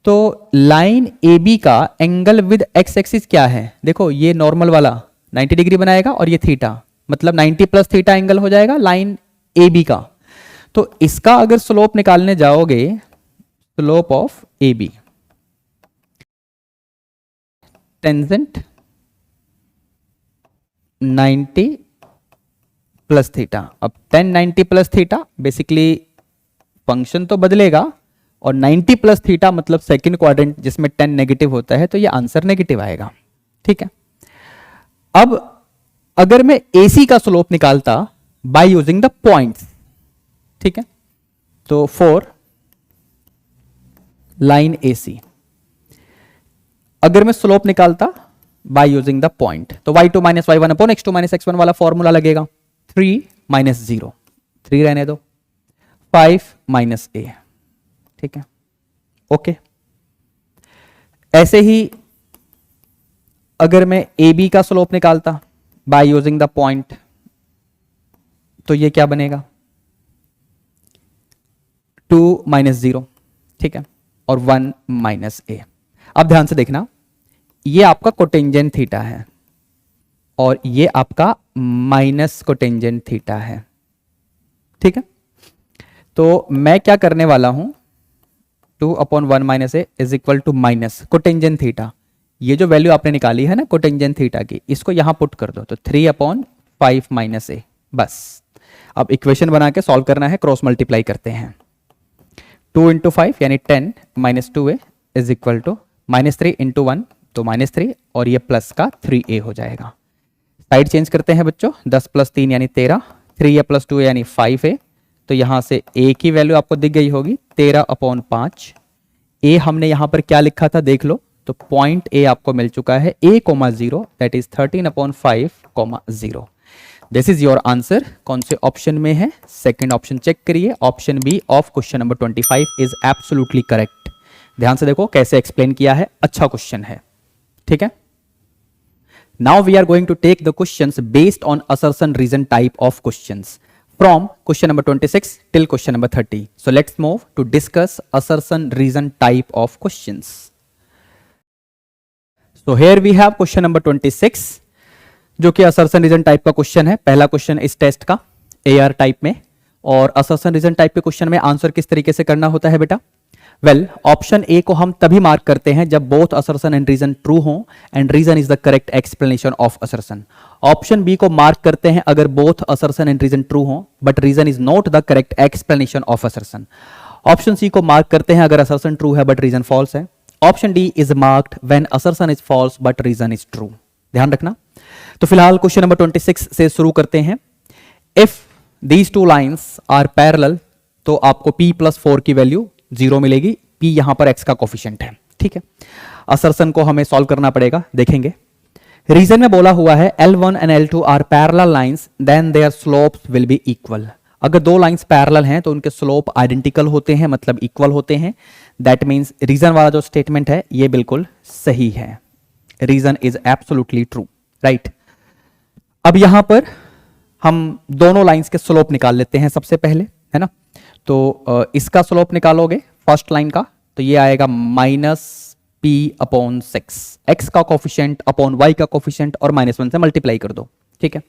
तो लाइन AB का एंगल विद एक्स एक्सिस क्या है? देखो ये नॉर्मल वाला 90 डिग्री बनाएगा और ये थीटा, मतलब 90 प्लस थीटा एंगल हो जाएगा लाइन AB का। तो इसका अगर स्लोप निकालने जाओगे, slope of AB, tangent 90 plus theta. अब 10 90 प्लस थीटा, बेसिकली फंक्शन तो बदलेगा, और 90 प्लस थीटा मतलब सेकंड क्वाड्रेंट जिसमें 10 नेगेटिव होता है, तो ये आंसर नेगेटिव आएगा, ठीक है। अब अगर मैं AC का स्लोप निकालता बाय यूजिंग द पॉइंट्स, ठीक है, तो फॉर लाइन AC अगर मैं स्लोप निकालता बाय यूजिंग द पॉइंट, तो y2 minus y1 upon x2 minus x1 वाला फॉर्मूला लगेगा। 3 माइनस 0, 3 रहने दो, 5 माइनस a, ठीक है, ओके। ऐसे ही अगर मैं AB का स्लोप निकालता बाय यूजिंग द पॉइंट, तो ये क्या बनेगा? 2 माइनस 0, ठीक है, और 1 माइनस a। अब ध्यान से देखना, ये आपका कोटेंजेंट थीटा है और ये आपका माइनस कोटेंजेंट थीटा है, ठीक है। तो मैं क्या करने वाला हूं, 2/1 minus a is equal to minus cotangent theta, ये जो वैल्यू आपने निकाली है ना कोटेंजेंट थीटा की, इसको यहां पुट कर दो, तो 3/5 माइनस ए, बस। अब इक्वेशन बना के सॉल्व करना है, क्रॉस मल्टीप्लाई करते हैं। 2 इंटू 5 यानी 10 minus 2a is equal to -3 into 1 तो -3 और ये प्लस का 3a हो जाएगा। साइड चेंज करते हैं बच्चों, 10 + 3 यानी 13, 3a + 2a यानी 5a, तो यहां से a की वैल्यू आपको दिख गई होगी 13/5। a हमने यहां पर क्या लिखा था देख लो, तो पॉइंट a आपको मिल चुका है a,0 that is 13/5,0। This is your answer. कौन से ऑप्शन में है, सेकंड ऑप्शन चेक करिए, option B of question number 25 is absolutely correct. ध्यान से देखो कैसे एक्सप्लेन किया है, अच्छा क्वेश्चन है, ठीक है। Now we are going to take the questions based on assertion reason type of questions from question number 26 till question number 30। So let's move to discuss assertion reason type of questions. So here we have question number 26 जो कि assertion reason type का question है, पहला question इस test का AR type में। और assertion reason type के क्वेश्चन में आंसर किस तरीके से करना होता है बेटा, वेल ऑप्शन ए को हम तभी मार्क करते हैं जब both assertion and reason true हो and reason is the correct explanation of assertion. Option B को मार्क करते हैं अगर both assertion and reason true हो but reason is not the correct explanation of assertion. Option C को mark करते हैं अगर असर्शन ट्रू है बट रीजन फॉल्स है। Option D is marked when assertion is false but reason is true. ध्यान रखना। तो फिलहाल क्वेश्चन नंबर 26 से शुरू करते हैं। If these two lines are parallel तो आपको p + 4 की वैल्यू 0 मिलेगी। p यहां पर x का कोफिशिएंट है, ठीक है। असर्शन को हमें सॉल्व करना पड़ेगा, देखेंगे। रीजन में बोला हुआ है L1 and L2 are parallel lines then their slopes will be equal. अगर दो लाइंस पैरेलल हैं तो उनके स्लोप आइडेंटिकल होते हैं, मतलब इक्वल होते हैं। दैट मींस रीजन वाला जो स्टेटमेंट है ये बिल्कुल सही है, reason is absolutely true, right. अब यहां पर हम दोनों लाइंस के स्लोप निकाल लेते हैं सबसे पहले, है ना। तो इसका स्लोप निकालोगे फर्स्ट लाइन का, तो ये आएगा -p/6, x का कोफिशिएंट अपॉन y का कोफिशिएंट और -1 से मल्टीप्लाई कर दो, ठीक है।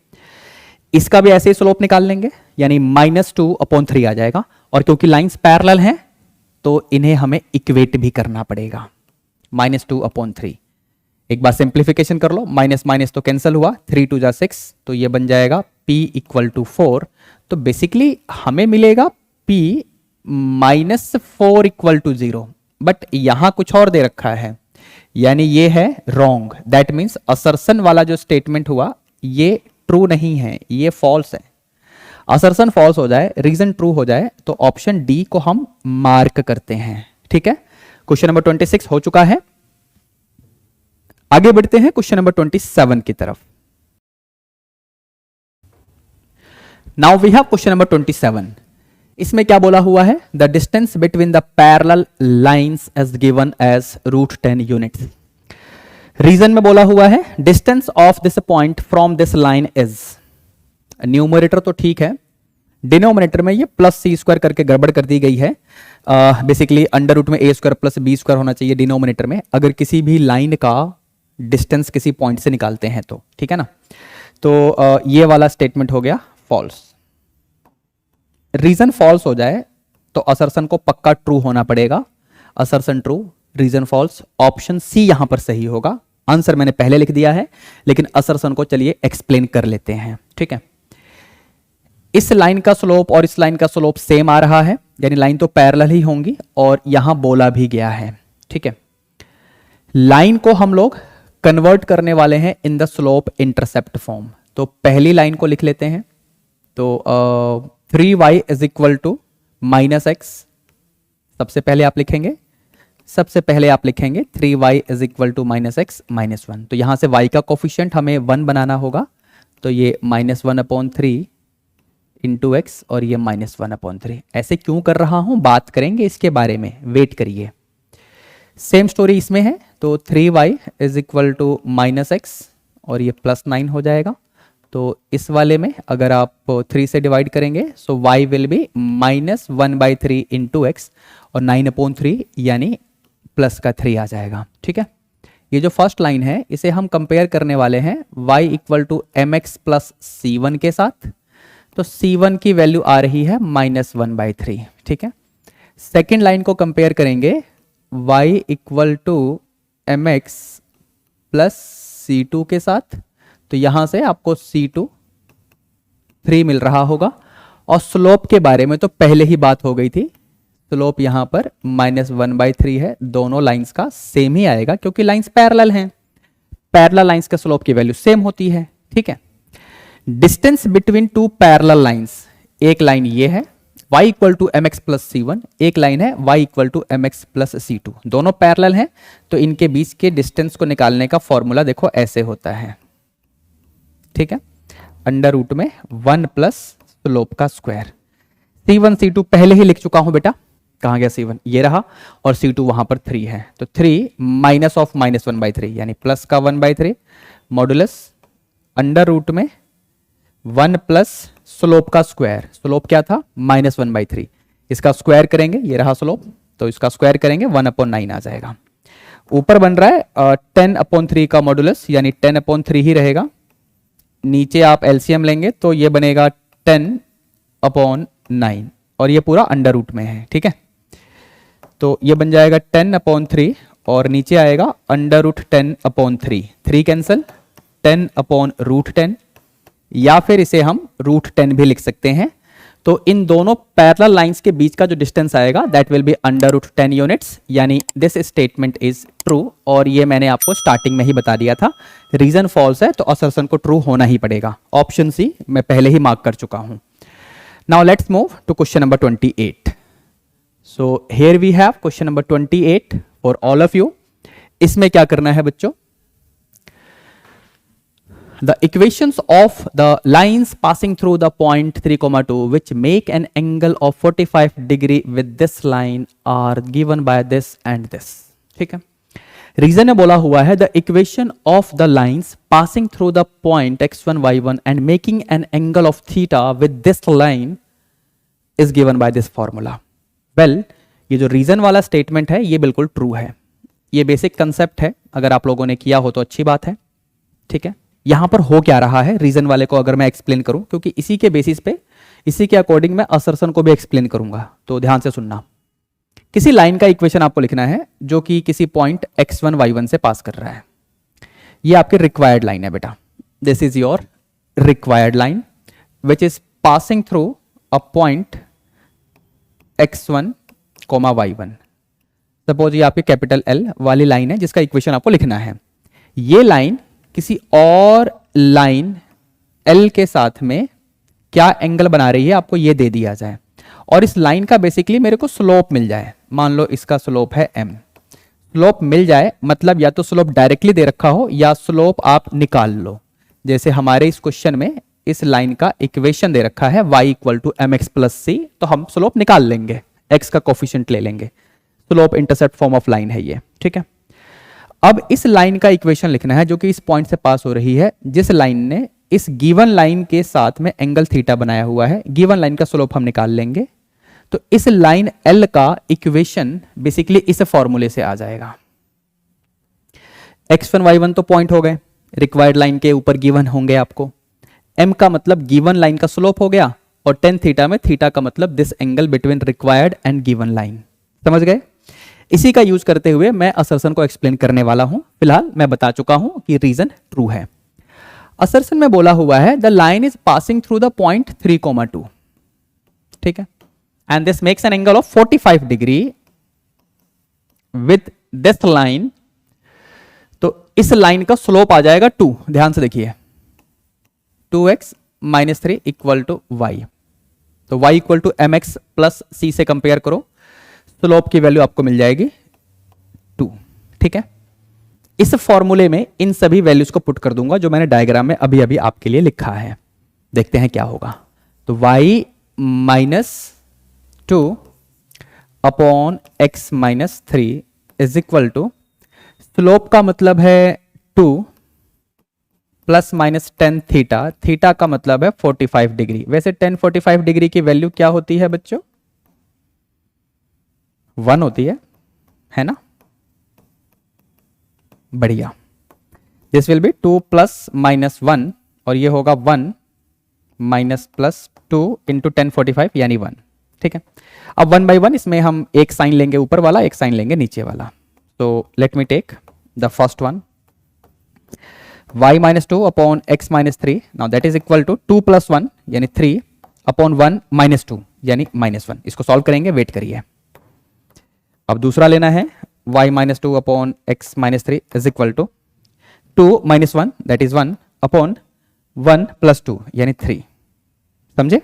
इसका भी ऐसे ही स्लोप निकाल लेंगे, यानी -2/3 आ जाएगा। और क्योंकि लाइंस पैरेलल हैं तो इन्हें हमें इक्वेट भी करना पड़ेगा, -2/3। एक बार सिंप्लीफिकेशन कर लो, माइनस माइनस तो कैंसिल हुआ, 3 × 2 = 6, तो ये बन जाएगा p = 4। तो बेसिकली हमें मिलेगा p -4 = 0, बट यहां कुछ और दे रखा है, यानी ये है रॉन्ग। दैट मीन्स असर्शन वाला जो स्टेटमेंट हुआ ये ट्रू नहीं है, ये फॉल्स है। असर्शन फॉल्स हो जाए, रीजन ट्रू हो जाए तो ऑप्शन डी को हम मार्क करते हैं, ठीक है। क्वेश्चन नंबर 26 हो चुका है। आगे बढ़ते हैं क्वेश्चन नंबर 27 की तरफ। Now we have question number 27। इसमें क्या बोला हुआ है, the distance between the parallel lines is given as √10 units. Reason में बोला हुआ है distance of this point from this line is. Numerator तो ठीक है, डिनोमिनेटर में ये +c² करके गड़बड़ कर दी गई है। बेसिकली √में a² + b² होना चाहिए डिनोमिनेटर में, अगर किसी भी लाइन का डिस्टेंस किसी पॉइंट से निकालते हैं तो, ठीक है ना। तो ये वाला स्टेटमेंट हो गया फॉल्स। रीजन फॉल्स हो जाए तो असर्शन को पक्का ट्रू होना पड़ेगा। Assertion true, reason false, option C यहां पर सही होगा। आंसर मैंने पहले लिख दिया है, लेकिन असर्शन को चलिए एक्सप्लेन कर लेते हैं, ठीक है। इस लाइन का स्लोप और इस लाइन का स्लोप सेम आ रहा है, यानी लाइन तो पैरेलल ही होंगी, और यहां बोला भी गया है, ठीक है। लाइन को हम लोग कन्वर्ट करने वाले हैं in the slope intercept form. तो पहली लाइन को लिख लेते हैं, तो 3y = -x। सबसे पहले आप लिखेंगे 3y = -x -1। तो यहां से y का कोफिशिएंट हमें 1 बनाना होगा, तो ये -1/3 × x और ये -1/3। ऐसे क्यों कर रहा हूं, बात करेंगे इसके बारे में, वेट करिए। सेम स्टोरी इसमें है, तो 3y = -x और ये +9 हो जाएगा। तो इस वाले में अगर आप 3 से डिवाइड करेंगे सो y विल बी -1/3 × x और 9/3 यानी प्लस का 3 आ जाएगा। ठीक है, ये जो फर्स्ट लाइन है इसे हम कंपेयर करने वाले हैं y equal to M x plus c one के साथ। तो c1 की वैल्यू आ रही है -1/3। ठीक है, सेकेंड लाइन को कंपेयर करेंगे y equal to M x plus c two के साथ। तो यहां से आपको c2 3 मिल रहा होगा। और स्लोप के बारे में तो पहले ही बात हो गई थी, स्लोप यहां पर -1/3 है। दोनों लाइंस का सेम ही आएगा क्योंकि लाइंस पैरेलल हैं, पैरेलल लाइंस का स्लोप की वैल्यू सेम होती है। ठीक है, distance between two parallel lines, एक लाइन ये है y equal to M x plus c one, एक लाइन है y equal to M x plus c two, दोनों पैरेलल हैं। तो इनके बीच के डिस्टेंस को निकालने का फॉर्मूला देखो ऐसे होता है। ठीक है, अंडर रूट में 1 प्लस स्लोप का स्क्वायर। c1 c2 पहले ही लिख चुका हूं बेटा, कहां गया c1, ये रहा, और c2 वहां पर 3 है। तो 3 माइनस ऑफ -1/3 यानी प्लस का 1/3 मॉडुलस अंडर रूट में 1 प्लस स्लोप का स्क्वायर। स्लोप क्या था? -1/3। इसका स्क्वायर करेंगे, ये रहा स्लोप, तो इसका स्क्वायर करेंगे 1/9 आ जाएगा। ऊपर बन रहा है 10/3 का मॉडुलस यानी 10/3 ही रहेगा। नीचे आप एलसीएम लेंगे तो ये बनेगा 10/9 और ये पूरा अंडर रूट में है। ठीक है, तो ये बन जाएगा 10/3 और नीचे आएगा अंडर रूट 10/3। 3 कैंसल, 10/√10 या फिर इसे हम √10 भी लिख सकते हैं। तो इन दोनों पैरेलल लाइंस के बीच का जो डिस्टेंस आएगा that will be under root 10 units, यानी दिस स्टेटमेंट इज ट्रू। और ये मैंने आपको स्टार्टिंग में ही बता दिया था, रीजन फॉल्स है तो असर्शन को ट्रू होना ही पड़ेगा। ऑप्शन सी मैं पहले ही मार्क कर चुका हूं। Now let's move to question number 28। So here we have question number 28 for all of you. इसमें क्या करना है बच्चों? The equations of the lines passing through the point 3,2 which make an angle of 45 degree with this line are given by this and this. ठीक है, reason ने बोला हुआ है the equation of the lines passing through the point x1 y1 and making an angle of theta with this line is given by this formula. Well, ये जो reason वाला statement है ये बिल्कुल ट्रू है। ये बेसिक कंसेप्ट है, अगर आप लोगों ने किया हो तो अच्छी बात है। ठीक है, यहां पर हो क्या रहा है रीजन वाले को अगर मैं एक्सप्लेन करूं, क्योंकि इसी के बेसिस पे, इसी के अकॉर्डिंग मैं असर्शन को भी एक्सप्लेन करूंगा, तो ध्यान से सुनना। किसी लाइन का इक्वेशन आपको लिखना है जो कि किसी पॉइंट x1 y1 से पास कर रहा है। ये आपकी रिक्वायर्ड लाइन है बेटा, this is your required line which is passing through a point x1, y1। Suppose ये आपकी कैपिटल L वाली लाइन है जिसका इक्वेशन आपको लिखना है। ये लाइन किसी और लाइन L के साथ में क्या एंगल बना रही है आपको ये दे दिया जाए, और इस लाइन का बेसिकली मेरे को स्लोप मिल जाए। मान लो इसका स्लोप है m, स्लोप मिल जाए मतलब या तो स्लोप डायरेक्टली दे रखा हो या स्लोप आप निकाल लो। जैसे हमारे इस क्वेश्चन में इस लाइन का इक्वेशन दे रखा है y equal to M x plus C, तो हम स्लोप निकाल लेंगे, x का कोफिशिएंट ले लेंगे। Slope intercept form of line है ये। ठीक है, अब इस लाइन का इक्वेशन लिखना है जो कि इस पॉइंट से पास हो रही है, जिस लाइन ने इस गिवन लाइन के साथ में एंगल थीटा बनाया हुआ है। गिवन लाइन का स्लोप हम निकाल लेंगे, तो इस लाइन L का इक्वेशन बेसिकली इस फॉर्मूले से आ जाएगा। x1 y1 तो पॉइंट हो गए, रिक्वायर्ड लाइन के ऊपर गिवन होंगे आपको। m का मतलब गिवन लाइन का स्लोप हो गया, और tan थीटा में थीटा का मतलब this angle between required and given line. समझ गए? इसी का यूज करते हुए मैं असर्शन को एक्सप्लेन करने वाला हूं। फिलहाल मैं बता चुका हूं कि रीजन ट्रू है। असर्शन में बोला हुआ है the line is passing through the point 3,2। ठीक है, and this makes an angle of 45 degree with this line. तो इस लाइन का स्लोप आ जाएगा 2। ध्यान से देखिए, 2x - 3 इक्वल टू y। तो y equal to M x plus C से कंपेयर करो, स्लोप की वैल्यू आपको मिल जाएगी 2। ठीक है, इस फॉर्मूले में इन सभी वैल्यूज को पुट कर दूंगा जो मैंने डायग्राम में अभी अभी आपके लिए लिखा है। देखते हैं क्या होगा। तो y - 2 upon x - 3 is equal to, slope का मतलब है 2 plus minus tan theta, theta का मतलब है 45 डिग्री। वैसे tan 45 डिग्री की वैल्यू क्या होती है बच्चों? 1 होती है ना? बढ़िया। This will B 2 plus minus 1 और ये होगा 1 माइनस प्लस 2 इंटू 1045 यानी 1। ठीक है, अब 1 बाई 1 इसमें हम एक साइन लेंगे ऊपर वाला, एक साइन लेंगे नीचे वाला। तो let me take the first one, y minus 2 upon x minus 3, now that is equal to 2 plus 1 यानी 3 अपॉन 1 माइनस 2 यानी माइनस 1। इसको सॉल्व करेंगे, वेट करिए। अब दूसरा लेना है y minus 2 upon x minus 3 is equal to 2 minus 1 that is 1 upon 1 plus 2 यानी 3। समझे?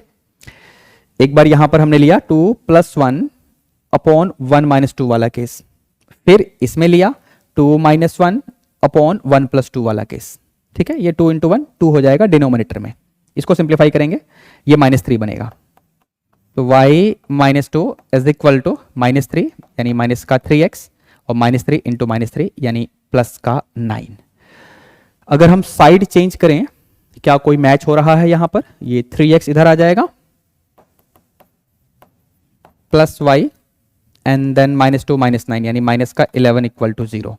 एक बार यहां पर हमने लिया 2 प्लस 1 अपॉन 1 माइनस 2 वाला केस, फिर इसमें लिया 2 माइनस 1 अपॉन 1 प्लस 2 वाला केस। ठीक है, ये 2 इंटू 1 2 हो जाएगा डिनोमिनेटर में। इसको सिंप्लीफाई करेंगे, ये माइनस 3 बनेगा। तो y minus 2 is equal to minus 3 यानी माइनस का 3x और माइनस 3 इंटू माइनस 3 यानी प्लस का 9। अगर हम साइड चेंज करें, क्या कोई मैच हो रहा है यहां पर? ये 3x इधर आ जाएगा plus y and then minus 2 minus 9 यानी माइनस का 11 इक्वल टू 0।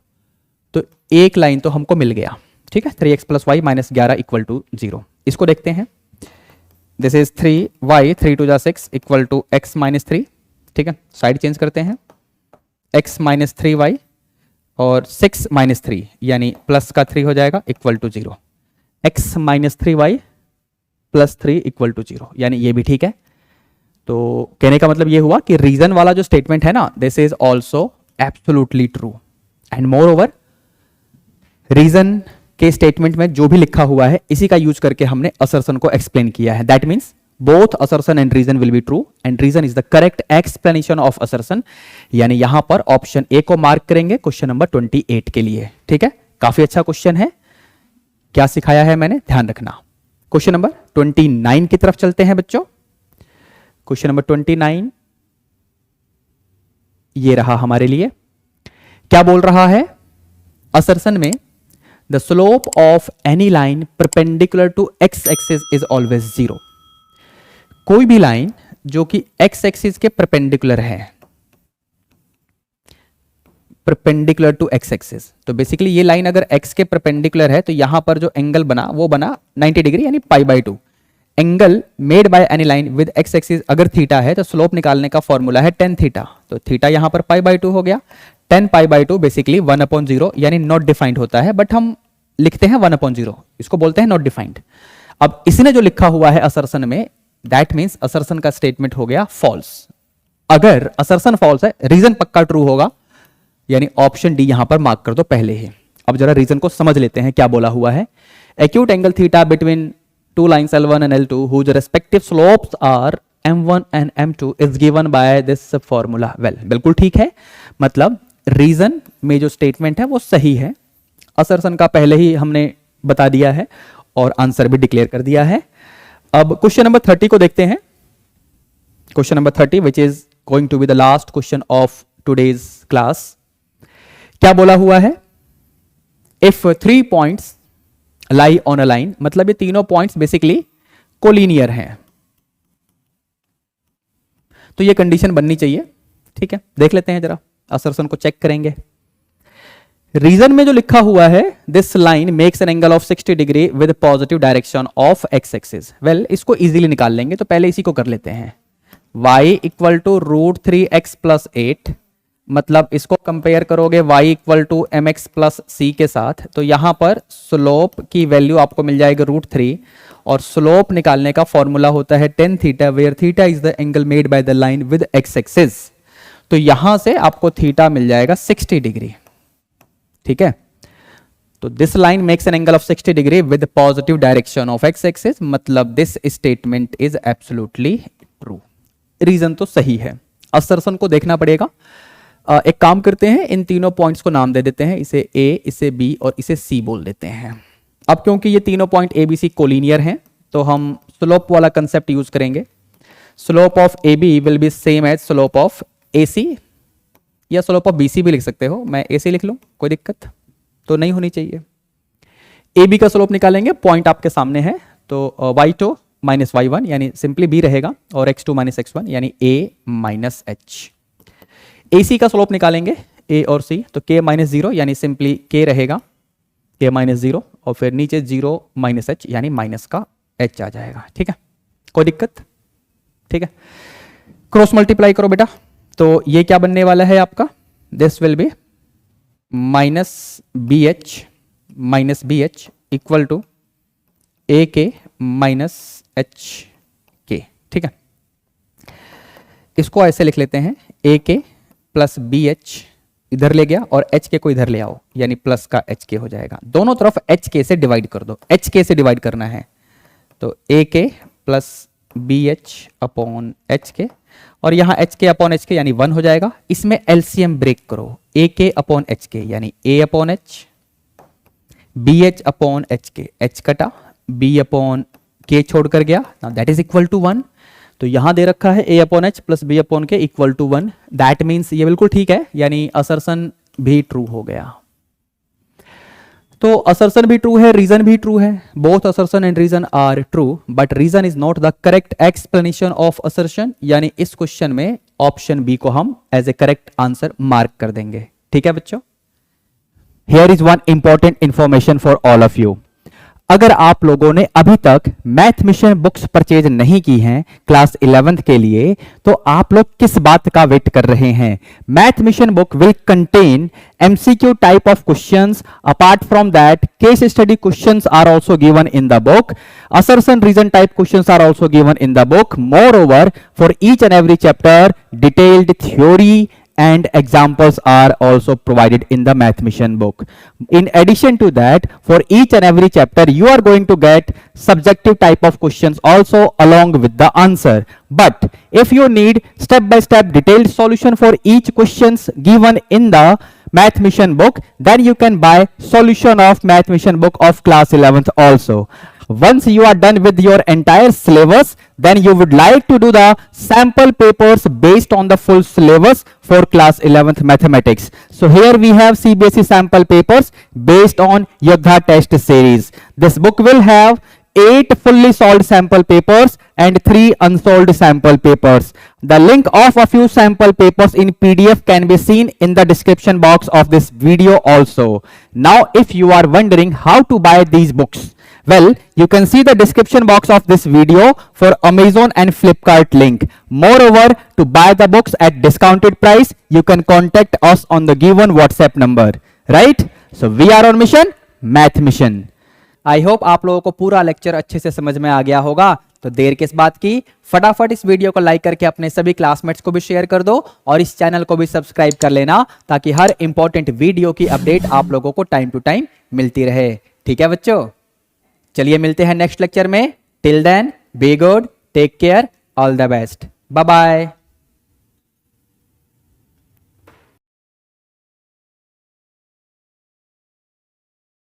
तो एक लाइन तो हमको मिल गया। ठीक है, 3x plus y minus 11 equal to 0। इसको देखते हैं, this is 3y 3 to 6 equal to x minus 3। ठीक है, साइड चेंज करते हैं, x माइनस 3y और 6 माइनस 3 यानी प्लस का 3 हो जाएगा equal to 0। x minus 3y plus 3 equal to 0 यानी ये भी ठीक है। तो कहने का मतलब ये हुआ कि रीजन वाला जो स्टेटमेंट है ना, this is also absolutely true and moreover reason के स्टेटमेंट में जो भी लिखा हुआ है इसी का यूज करके हमने असर्शन को एक्सप्लेन किया है। That means both assertion and reason will be true and reason is the correct explanation of assertion. यानी यहां पर ऑप्शन ए को मार्क करेंगे क्वेश्चन नंबर 28 के लिए। ठीक है, काफी अच्छा क्वेश्चन है। क्या सिखाया है मैंने, ध्यान रखना। क्वेश्चन नंबर 29 की तरफ चलते हैं बच्चों। क्वेश्चन नंबर 29 ये रहा हमारे लिए। क्या बोल रहा है असर्शन में? The slope of any line perpendicular to x axis is always 0। कोई भी लाइन जो कि एक्स एक्सिस के परपेंडिकुलर है, परपेंडिकुलर टू एक्स एक्सिस, तो बेसिकली ये लाइन अगर एक्स के परपेंडिकुलर है तो यहां पर जो एंगल बना वो बना 90 डिग्री यानी pi by 2। Angle made by any line with X axis अगर थीटा है तो स्लोप निकालने का फॉर्मूला है tan थीटा। तो थीटा यहां पर पाई बाई 2 हो गया। tan पाई बाई 2 बेसिकली 1/0 यानी नॉट डिफाइंड होता है, बट हम लिखते हैं 1/0, इसको बोलते हैं नॉट डिफाइंड। अब इसने जो लिखा हुआ है असर्शन में, दैट मीन्स असर्शन का स्टेटमेंट हो गया फॉल्स। अगर असर्शन फॉल्स है, रीजन पक्का ट्रू होगा, यानी ऑप्शन डी यहां पर मार्क कर दो पहले ही। अब जरा रीजन को समझ लेते हैं क्या बोला हुआ है। Acute angle theta between two lines L1 and L2 whose respective slopes are M1 and M2 is given by this formula। well, बिल्कुल ठीक है, मतलब रीजन में जो स्टेटमेंट है वो सही है। असर्शन का पहले ही हमने बता दिया है और आंसर भी डिक्लेयर कर दिया है। अब क्वेश्चन नंबर 30 को देखते हैं। Question number 30 which is going to be the last question of today's class. क्या बोला हुआ है? If 3 points lie on a line, मतलब ये तीनों पॉइंट्स बेसिकली कोलिनियर हैं, तो ये कंडीशन बननी चाहिए। ठीक है, देख लेते हैं जरा, असर्शन को चेक करेंगे। रीजन में जो लिखा हुआ है, this line makes an angle of 60 degree with positive direction of x axis. Well, इसको इजीली निकाल लेंगे, तो पहले इसी को कर लेते हैं। y equal to √3x plus 8, मतलब इसको कंपेयर करोगे y equal to mx plus c के साथ, तो यहां पर स्लोप की वैल्यू आपको मिल जाएगी √3 और स्लोप निकालने का फॉर्मूला होता है tan theta, where theta is the angle made by the line with x axis. तो यहां से आपको थीटा मिल जाएगा 60 डिग्री। ठीक है, तो this line makes an angle of 60 degree with positive direction of x axis, मतलब this statement is absolutely true. Reason तो सही है, असर्शन को देखना पड़ेगा। एक काम करते हैं, इन तीनों पॉइंट्स को नाम दे देते हैं, इसे A, इसे B और इसे C बोल देते हैं। अब क्योंकि ये तीनों point A, B, C collinear हैं, तो हम स्लोप वाला कंसेप्ट यूज करेंगे। Slope of AB will be same as slope of AC, या स्लोप ऑफ BC भी लिख सकते हो। मैं AC लिख लूं, कोई दिक्कत तो नहीं होनी चाहिए। AB का स्लोप निकालेंगे, पॉइंट आपके सामने है, तो y2 माइनस y1 यानी सिंपली B रहेगा, और x2 माइनस x1 यानी A माइनस H। AC का स्लोप निकालेंगे, ए और सी, तो k माइनस जीरो यानी सिंपली k रहेगा, k माइनस जीरो, और फिर नीचे जीरो माइनस एच यानी माइनस का h आ जाएगा। ठीक है, कोई दिक्कत? ठीक है, क्रॉस मल्टीप्लाई करो बेटा, तो ये क्या बनने वाला है आपका, this will be minus B H equal to A K minus H के। ठीक है, इसको ऐसे लिख लेते हैं, ए के प्लस बी एच इधर ले गया और एच के को इधर ले आओ, यानी प्लस का एच के हो जाएगा। दोनों तरफ एच के से डिवाइड कर दो, एच के से डिवाइड करना है, तो a k plus b H upon H k, और यहां एच के अपॉन एच के यानी 1 हो जाएगा। इसमें एलसीएम ब्रेक करो, ए के अपॉन एच के यानी A upon H, B H upon H K, H कटा, बी अपॉन के छोड़कर गया, now that is equal to 1। तो यहां दे रखा है A upon H plus B upon K equal to 1, that means ये बिल्कुल ठीक है, यानी असर्शन भी ट्रू हो गया। तो असर्शन भी ट्रू है, रीजन भी ट्रू है, both assertion and reason are true, but reason is not the correct explanation of assertion, यानी इस क्वेश्चन में ऑप्शन बी को हम as a correct answer mark कर देंगे। ठीक है बच्चों, here is one important information for all of you. अगर आप लोगों ने अभी तक मैथ मिशन बुक्स परचेज नहीं की हैं क्लास 11th के लिए, तो आप लोग किस बात का वेट कर रहे हैं? Math mission book will contain MCQ type of questions. Apart from that, case study questions are also given in the book. Assertion reason type questions are also given in the book. Moreover, for each and every chapter, detailed theory and examples are also provided in the math mission book. In addition to that, for each and every chapter you are going to get subjective type of questions also along with the answer. But if you need step by step detailed solution for each questions given in the math mission book, then you can buy solution of math mission book of class 11th also. Once you are done with your entire syllabus, then you would like to do the sample papers based on the full syllabus for class 11th mathematics. So here we have CBSE sample papers based on Yogha test series. This book will have 8 fully solved sample papers and 3 unsolved sample papers. The link of a few sample papers in PDF can be seen in the description box of this video also. Now if you are wondering how to buy these books, well, you can see the description box of this video for Amazon and Flipkart link. Moreover, to buy the books at discounted price, you can contact us on the given WhatsApp number. Right? So we are on mission, Math Mission. I hope आप लोगों को पूरा lecture अच्छे से समझ में आ गया होगा। तो देर किस बात की, फटाफट इस वीडियो को लाइक करके अपने सभी क्लासमेट्स को भी शेयर कर दो और इस चैनल को भी सब्सक्राइब कर लेना, ताकि हर इंपॉर्टेंट वीडियो की अपडेट आप लोगों को टाइम टू टाइम मिलती रहे। ठीक है बच्चों, चलिए मिलते हैं नेक्स्ट लेक्चर में। Till then be good, take care, all the best, bye bye.